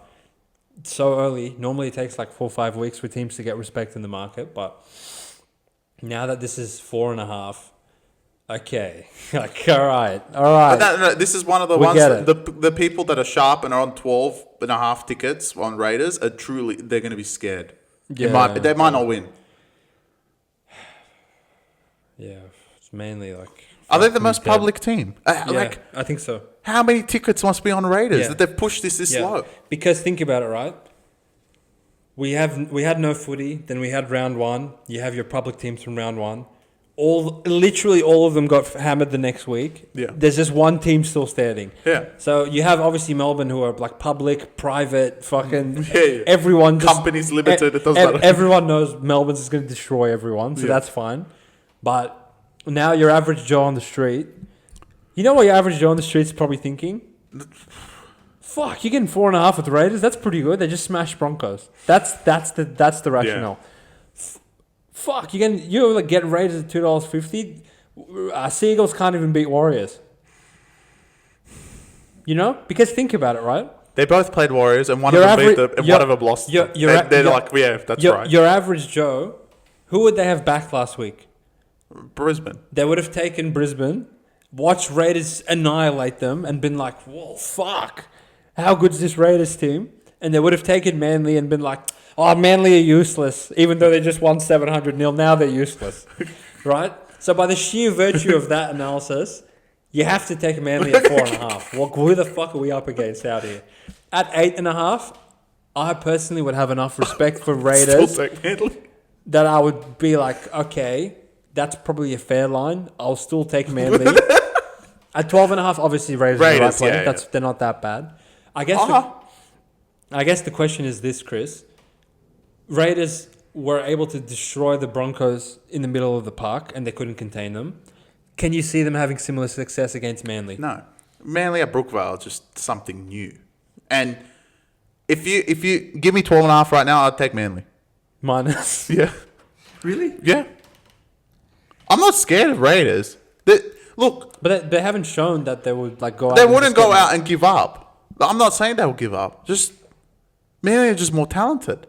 [SPEAKER 1] So early. Normally it takes like 4 or 5 weeks for teams to get respect in the market. But now that this is 4.5... Okay. Like, all right.
[SPEAKER 2] No, this is one of the ones the people that are sharp and are on 12.5 tickets on Raiders are truly, they're going to be scared.
[SPEAKER 1] Yeah.
[SPEAKER 2] They might not win.
[SPEAKER 1] Yeah. It's mainly like...
[SPEAKER 2] Are they the most public team?
[SPEAKER 1] Yeah, I think so.
[SPEAKER 2] How many tickets must be on Raiders that they've pushed this low?
[SPEAKER 1] Because think about it, right? We had no footy, then we had round 1. You have your public teams from round 1. Literally all of them got hammered the next week.
[SPEAKER 2] Yeah.
[SPEAKER 1] There's just one team still standing.
[SPEAKER 2] Yeah.
[SPEAKER 1] So you have obviously Melbourne who are like public, private, fucking
[SPEAKER 2] everyone. Companies limited. It doesn't matter.
[SPEAKER 1] Everyone knows Melbourne's just going to destroy everyone, so that's fine. But now your average Joe on the street, you know what your average Joe on the street's probably thinking? Fuck, you're getting 4.5 with the Raiders. That's pretty good. They just smashed Broncos. That's the rationale. Yeah. Fuck, you like get Raiders at $2.50. Seagulls can't even beat Warriors. You know, because think about it, right?
[SPEAKER 2] They both played Warriors, and one of them beat them, and one of them lost. They're like, that's right.
[SPEAKER 1] Your average Joe, who would they have backed last week?
[SPEAKER 2] Brisbane.
[SPEAKER 1] They would have taken Brisbane, watched Raiders annihilate them, and been like, "Whoa, fuck! How good's this Raiders team?" And they would have taken Manly and been like, "Oh, Manly are useless," even though they just won 700-0. Now they're useless, right? So by the sheer virtue of that analysis, you have to take Manly at 4.5. Well, who the fuck are we up against out here? At 8.5, I personally would have enough respect for Raiders that I would be like, okay, that's probably a fair line. I'll still take Manly. At 12.5, obviously Raiders are the right play. They're not that bad. I guess the question is this, Chris. Raiders were able to destroy the Broncos in the middle of the park and they couldn't contain them. Can you see them having similar success against Manly?
[SPEAKER 2] No. Manly at Brookvale is just something new. And if you give me 12.5 right now, I'd take Manly.
[SPEAKER 1] Minus?
[SPEAKER 2] Yeah.
[SPEAKER 1] Really?
[SPEAKER 2] Yeah. I'm not scared of Raiders. Look.
[SPEAKER 1] But they haven't shown that they would like go out.
[SPEAKER 2] They wouldn't go out and give up. I'm not saying they will give up. Just Manly are just more talented.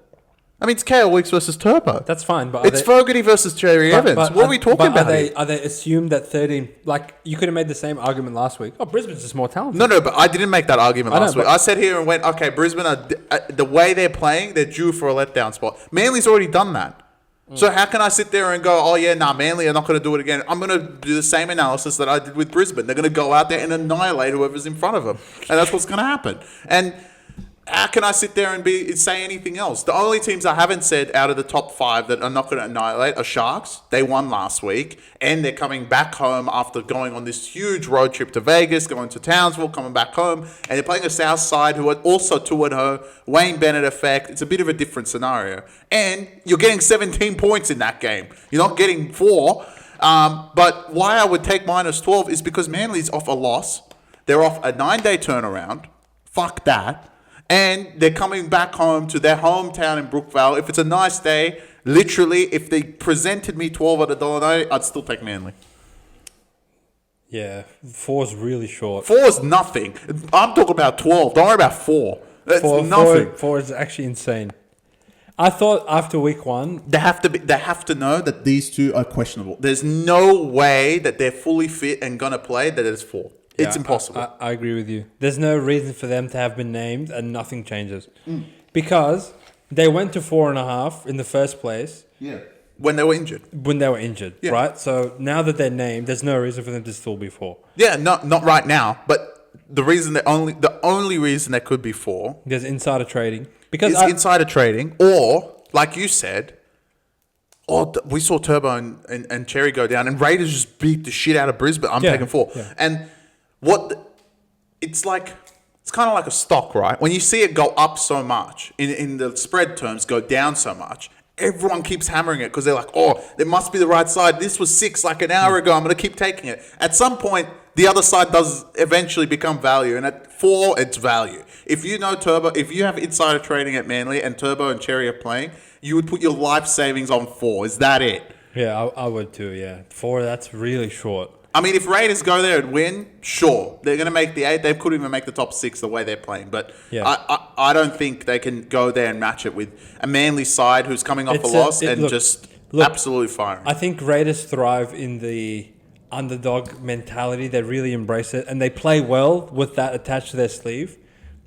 [SPEAKER 2] I mean, it's KO Weeks versus Turbo.
[SPEAKER 1] That's fine, but
[SPEAKER 2] It's Fogarty versus Cherry Evans. What are we talking about?
[SPEAKER 1] Are they assumed that 13? Like, you could have made the same argument last week. Oh, Brisbane's just more talented.
[SPEAKER 2] No, but I didn't make that argument last week. I sat here and went, okay, Brisbane, the way they're playing, they're due for a letdown spot. Manly's already done that. So how can I sit there and go, oh, yeah, Manly are not going to do it again. I'm going to do the same analysis that I did with Brisbane. They're going to go out there and annihilate whoever's in front of them. And that's what's going to happen. And how can I sit there and say anything else? The only teams I haven't said out of the top 5 that are not going to annihilate are Sharks. They won last week, and they're coming back home after going on this huge road trip to Vegas, going to Townsville, coming back home, and they're playing a South Side who are also 2-0, Wayne Bennett effect. It's a bit of a different scenario. And you're getting 17 points in that game. You're not getting 4. But why I would take -12 is because Manly's off a loss. They're off a 9-day turnaround. Fuck that. And they're coming back home to their hometown in Brookvale. If it's a nice day, literally, if they presented me 12 at $1.90, I'd still take Manly.
[SPEAKER 1] Yeah, 4 is really short.
[SPEAKER 2] 4 is nothing. I'm talking about 12. Don't worry about 4. That's nothing.
[SPEAKER 1] 4 is actually insane. I thought after week 1...
[SPEAKER 2] They have to know that these two are questionable. There's no way that they're fully fit and going to play that it's 4. It's impossible.
[SPEAKER 1] I agree with you. There's no reason for them to have been named and nothing changes. Because they went to 4.5 in the first place.
[SPEAKER 2] Yeah. When they were injured.
[SPEAKER 1] Yeah. Right? So now that they're named, there's no reason for them to still be 4.
[SPEAKER 2] Yeah, not right now. But the only reason they could be 4...
[SPEAKER 1] There's insider trading.
[SPEAKER 2] Because insider trading, or, like you said... we saw Turbo and Cherry go down, and Raiders just beat the shit out of Brisbane. I'm taking 4.
[SPEAKER 1] Yeah.
[SPEAKER 2] And it's kind of like a stock, right? When you see it go up so much, in the spread terms, go down so much, everyone keeps hammering it because they're like, oh, it must be the right side. This was 6 like an hour ago. I'm going to keep taking it. At some point, the other side does eventually become value, and at 4, it's value. If you know Turbo, if you have insider trading at Manly and Turbo and Cherry are playing, you would put your life savings on 4. Is that it?
[SPEAKER 1] Yeah, I would too, yeah. 4, that's really short.
[SPEAKER 2] I mean, if Raiders go there and win, sure. They're going to make the 8. They couldn't even make the top 6 the way they're playing. But yeah. I don't think they can go there and match it with a Manly side who's coming off a loss and absolutely firing.
[SPEAKER 1] I think Raiders thrive in the underdog mentality. They really embrace it. And they play well with that attached to their sleeve.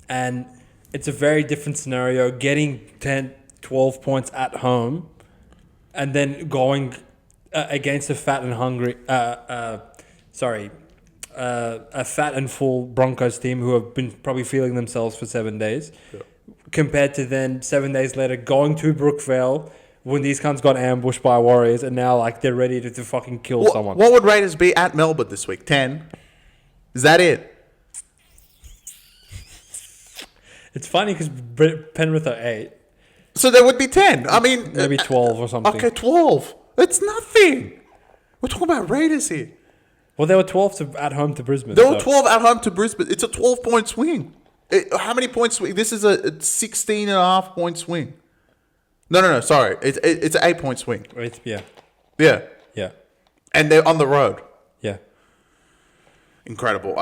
[SPEAKER 1] And it's a very different scenario. Getting 10, 12 points at home and then going against a fat and hungry... a fat and full Broncos team who have been probably feeling themselves for 7 days, compared to then 7 days later going to Brookvale when these cunts got ambushed by Warriors and now like they're ready to fucking kill someone.
[SPEAKER 2] What would Raiders be at Melbourne this week? 10? Is that it?
[SPEAKER 1] It's funny because Penrith are 8.
[SPEAKER 2] So there would be 10. I mean...
[SPEAKER 1] Maybe 12 or something.
[SPEAKER 2] Okay, 12. It's nothing. We're talking about Raiders here.
[SPEAKER 1] Well, they were 12 at home to Brisbane.
[SPEAKER 2] They were 12 at home to Brisbane. It's a 12-point swing. How many points swing? This is a 16.5-point swing. No. Sorry. It's an 8-point swing.
[SPEAKER 1] Yeah.
[SPEAKER 2] Yeah.
[SPEAKER 1] Yeah.
[SPEAKER 2] And they're on the road.
[SPEAKER 1] Yeah.
[SPEAKER 2] Incredible.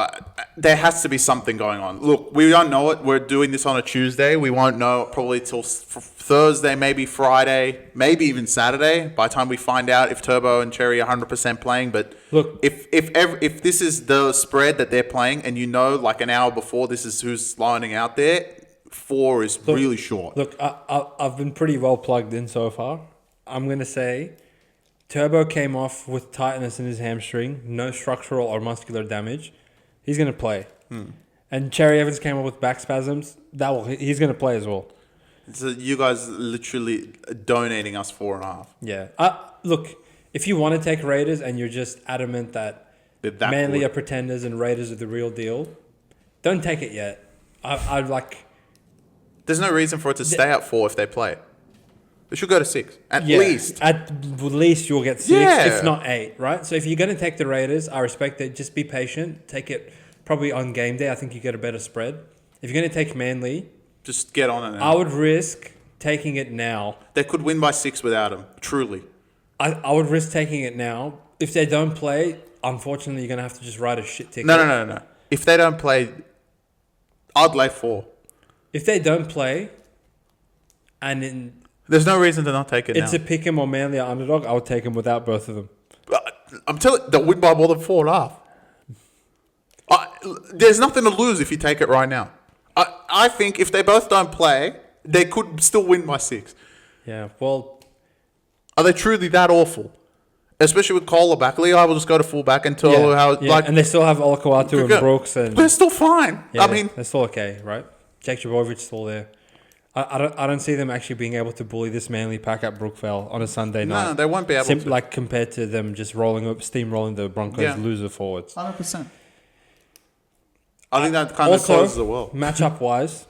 [SPEAKER 2] There has to be something going on. Look, we don't know it. We're doing this on a Tuesday. We won't know it probably till Thursday, maybe Friday, maybe even Saturday. By the time we find out if Turbo and Cherry are 100% playing, but
[SPEAKER 1] look,
[SPEAKER 2] if this is the spread that they're playing, and you know, like an hour before, this is who's lining out there. 4 is really short.
[SPEAKER 1] Look, I've been pretty well plugged in so far. I'm gonna say. Turbo came off with tightness in his hamstring, no structural or muscular damage. He's going to play. And Cherry Evans came off with back spasms. He's going to play as well.
[SPEAKER 2] So you guys literally donating us 4.5.
[SPEAKER 1] Yeah. Look, if you want to take Raiders and you're just adamant that Manly are pretenders and Raiders are the real deal, don't take it yet.
[SPEAKER 2] There's no reason for it to stay at 4 if they play. It should go to 6. At least.
[SPEAKER 1] At least you'll get 6, if not 8, right? So if you're going to take the Raiders, I respect it. Just be patient. Take it probably on game day. I think you get a better spread. If you're going to take Manly...
[SPEAKER 2] Just get on it now.
[SPEAKER 1] I would risk taking it now.
[SPEAKER 2] They could win by 6 without him. Truly.
[SPEAKER 1] I would risk taking it now. If they don't play, unfortunately, you're going to have to just write a shit ticket.
[SPEAKER 2] No. If they don't play, I'd lay 4.
[SPEAKER 1] If they don't play, and in
[SPEAKER 2] There's no reason to not take it
[SPEAKER 1] It's
[SPEAKER 2] now.
[SPEAKER 1] a pick 'em or Manly or underdog. I would take him without both of them.
[SPEAKER 2] I'm telling you, they'll win by more than 4.5. There's nothing to lose if you take it right now. I think if they both don't play, they could still win by 6.
[SPEAKER 1] Yeah, well,
[SPEAKER 2] Are they truly that awful? Especially with Kohler back. Levi will just go to fullback and tell
[SPEAKER 1] and they still have Olakau'atu and Brooks, and
[SPEAKER 2] they're still fine.
[SPEAKER 1] yeah,
[SPEAKER 2] I mean,
[SPEAKER 1] they're still okay, right? Jake Jabovic's still there. I don't see them actually being able to bully this Manly pack at Brookvale on a Sunday night.
[SPEAKER 2] no, they won't be able to.
[SPEAKER 1] Like compared to them just steamrolling the Broncos loser forwards.
[SPEAKER 2] 100%. I think that kind of closes the world.
[SPEAKER 1] Matchup wise,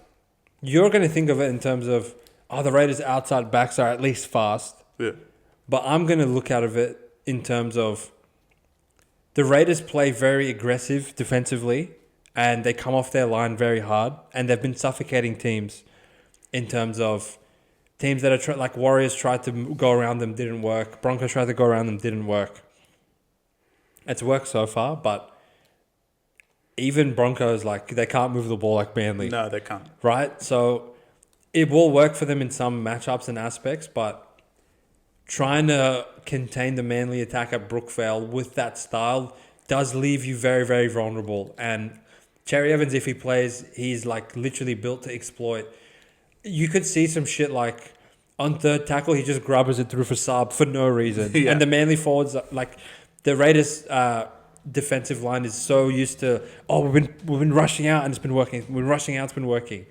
[SPEAKER 1] you're going to think of it in terms of, the Raiders' outside backs are at least fast.
[SPEAKER 2] Yeah.
[SPEAKER 1] But I'm going to look out of it in terms of the Raiders play very aggressive defensively and they come off their line very hard, and they've been suffocating teams in terms of teams that are like Warriors tried to go around them, didn't work. Broncos tried to go around them, didn't work. It's worked so far, but even Broncos, like, they can't move the ball like Manly.
[SPEAKER 2] No, they can't.
[SPEAKER 1] Right? So it will work for them in some matchups and aspects, but trying to contain the Manly attack at Brookvale with that style does leave you very, very vulnerable. And Cherry Evans, if he plays, he's like literally built to exploit. You could see some shit like on third tackle, he just grubbers it through for Saab for no reason.
[SPEAKER 2] Yeah.
[SPEAKER 1] And the Manly forwards, like the Raiders defensive line is so used to, we've been rushing out and it's been working. We're rushing out, it's been working.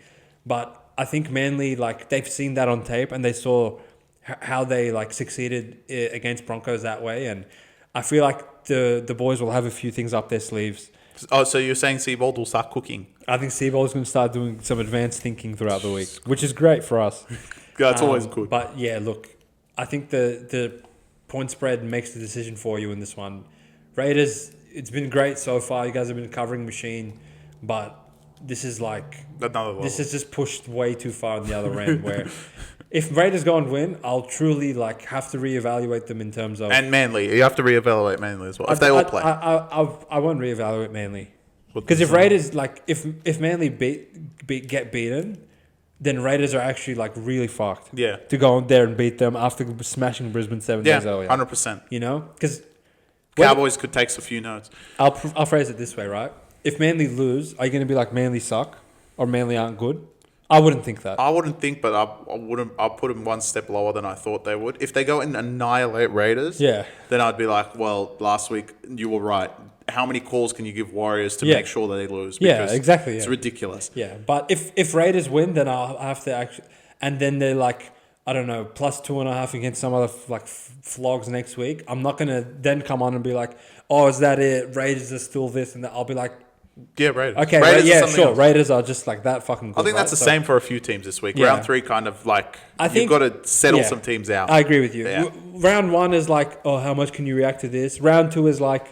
[SPEAKER 1] But I think Manly, like, they've seen that on tape and they saw how they like succeeded against Broncos that way. And I feel like the boys will have a few things up their sleeves.
[SPEAKER 2] Oh, so you're saying Seabold will start cooking?
[SPEAKER 1] I think Seabold's going to start doing some advanced thinking throughout the week, which is great for us.
[SPEAKER 2] That's always good.
[SPEAKER 1] But yeah, look, I think the point spread makes the decision for you in this one. Raiders, it's been great so far. You guys have been covering machine, but this is like
[SPEAKER 2] Another level.
[SPEAKER 1] This is just pushed way too far on the other end. Where if Raiders go and win, I'll truly like have to reevaluate them in terms of
[SPEAKER 2] And Manly, you have to reevaluate Manly as well. If they all play,
[SPEAKER 1] I won't reevaluate Manly because if Raiders if Manly get beaten, then Raiders are actually like really fucked.
[SPEAKER 2] Yeah.
[SPEAKER 1] To go in there and beat them after smashing Brisbane 7 days earlier.
[SPEAKER 2] 100%.
[SPEAKER 1] You know, because
[SPEAKER 2] Cowboys could take a few notes.
[SPEAKER 1] I'll phrase it this way, right? If Manly lose, are you going to be like Manly suck or Manly aren't good? I wouldn't think that.
[SPEAKER 2] I wouldn't think, but I wouldn't. I'll put them one step lower than I thought they would. If they go and annihilate Raiders, then I'd be like, well, last week you were right. How many calls can you give Warriors to make sure that they lose?
[SPEAKER 1] Because exactly.
[SPEAKER 2] It's ridiculous.
[SPEAKER 1] Yeah, but if Raiders win, then I'll have to actually, and then they're like, I don't know, plus 2.5 against some other like flogs next week. I'm not gonna then come on and be like, oh, is that it? Raiders are still this and that. I'll be like,
[SPEAKER 2] yeah, Raiders.
[SPEAKER 1] Okay,
[SPEAKER 2] Raiders
[SPEAKER 1] sure.
[SPEAKER 2] else.
[SPEAKER 1] Raiders are just like that fucking good.
[SPEAKER 2] I think that's the same for a few teams this week.
[SPEAKER 1] Yeah.
[SPEAKER 2] Round 3 kind of like,
[SPEAKER 1] I think,
[SPEAKER 2] you've got to settle some teams out.
[SPEAKER 1] I agree with you.
[SPEAKER 2] Yeah.
[SPEAKER 1] Round 1 is like, oh, how much can you react to this? Round 2 is like,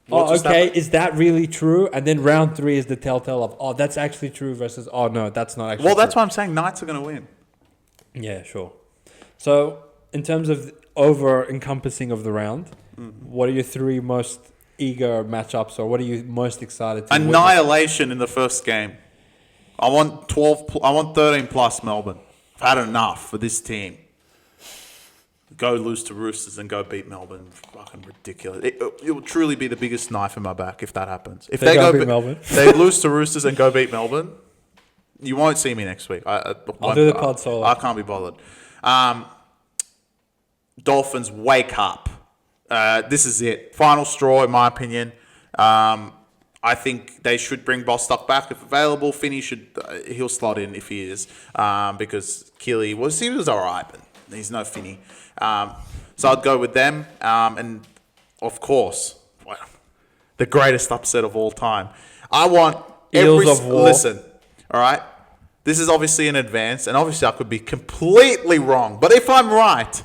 [SPEAKER 2] What just happened?
[SPEAKER 1] is that really true? And then round 3 is the telltale of, oh, that's actually true versus, oh, no, that's not actually
[SPEAKER 2] Well,
[SPEAKER 1] true.
[SPEAKER 2] that's why I'm saying Knights are going to win.
[SPEAKER 1] Yeah, sure. So, in terms of over-encompassing of the round, what are your 3 most eager matchups, or what are you most excited to
[SPEAKER 2] Annihilation in the first game. I want 13 plus Melbourne. I've had enough for this team. Go lose to Roosters and go beat Melbourne. Fucking ridiculous. It will truly be the biggest knife in my back if that happens. If they go beat
[SPEAKER 1] Melbourne,
[SPEAKER 2] they lose to Roosters and go beat Melbourne, you won't see me next week. I'll
[SPEAKER 1] do the pod solo.
[SPEAKER 2] I can't be bothered. Dolphins, wake up. This is it. Final straw, in my opinion. I think they should bring Bostock back if available. Finney he'll slot in if he is, because Keely he was all right, but he's no Finney. So I'd go with them. And of course, the greatest upset of all time. I want
[SPEAKER 1] Eels of War.
[SPEAKER 2] Listen, all right. This is obviously in advance, and obviously I could be completely wrong. But if I'm right,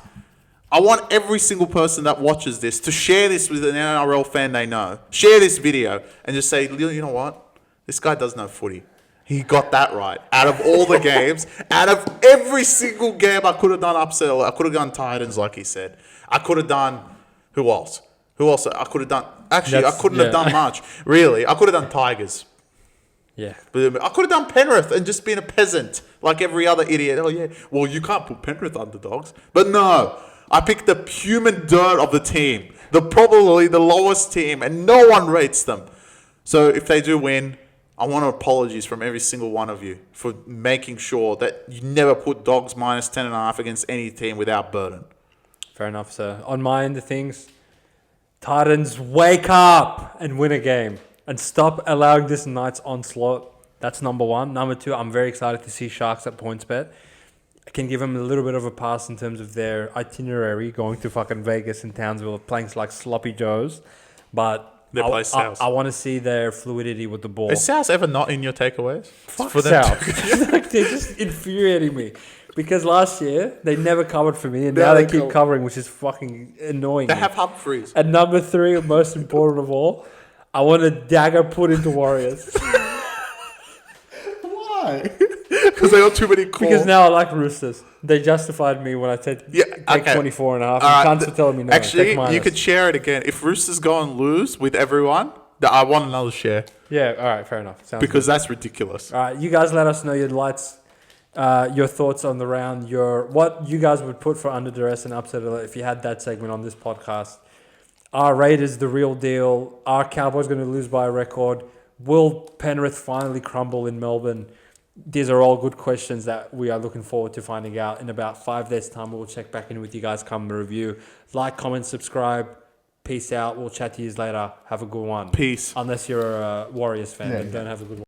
[SPEAKER 2] I want every single person that watches this to share this with an NRL fan they know. Share this video and just say, you know what? This guy does know footy. He got that right. Out of all the games, out of every single game, I could have done upset. I could have done Titans, like he said. I could have done... Who else? I could have done... Actually, I couldn't have done much. Really. I could have done Tigers.
[SPEAKER 1] Yeah.
[SPEAKER 2] But I could have done Penrith and just been a peasant like every other idiot. Oh, yeah. Well, you can't put Penrith underdogs. But no, I picked the human dirt of the team. Probably the lowest team, and no one rates them. So if they do win, I want apologies from every single one of you for making sure that you never put Dogs minus 10.5 against any team without burden.
[SPEAKER 1] Fair enough, sir. On my end of things, Titans, wake up and win a game. And stop allowing this Knights onslaught. That's number one. Number two, I'm very excited to see Sharks at PointsBet. I can give them a little bit of a pass in terms of their itinerary, going to fucking Vegas and Townsville, playing like sloppy joes. But
[SPEAKER 2] They play South.
[SPEAKER 1] I want to see their fluidity with the ball.
[SPEAKER 2] Is South ever not in your takeaways?
[SPEAKER 1] Fuck South. They're just infuriating me. Because last year, they never covered for me, and now they keep covering, which is fucking annoying.
[SPEAKER 2] They have Humphreys.
[SPEAKER 1] And number three, most important of all, I want a dagger put into Warriors.
[SPEAKER 2] Why? Because they got too many calls.
[SPEAKER 1] Because now I like Roosters. They justified me when I take 24.5.
[SPEAKER 2] All right,
[SPEAKER 1] Thanks for telling me no.
[SPEAKER 2] Actually, you could share it again. If Roosters go and lose with everyone, I want another share.
[SPEAKER 1] Yeah, all right, fair enough. Sounds
[SPEAKER 2] because
[SPEAKER 1] good.
[SPEAKER 2] That's ridiculous.
[SPEAKER 1] All right, you guys let us know your lights, your thoughts on the round, what you guys would put for under duress and upset alert if you had that segment on this podcast. Are Raiders the real deal? Are Cowboys going to lose by a record? Will Penrith finally crumble in Melbourne? These are all good questions that we are looking forward to finding out. In about 5 days' time, we'll check back in with you guys, come review. Like, comment, subscribe. Peace out. We'll chat to you later. Have a good one.
[SPEAKER 2] Peace.
[SPEAKER 1] Unless you're a Warriors fan, then don't have a good one.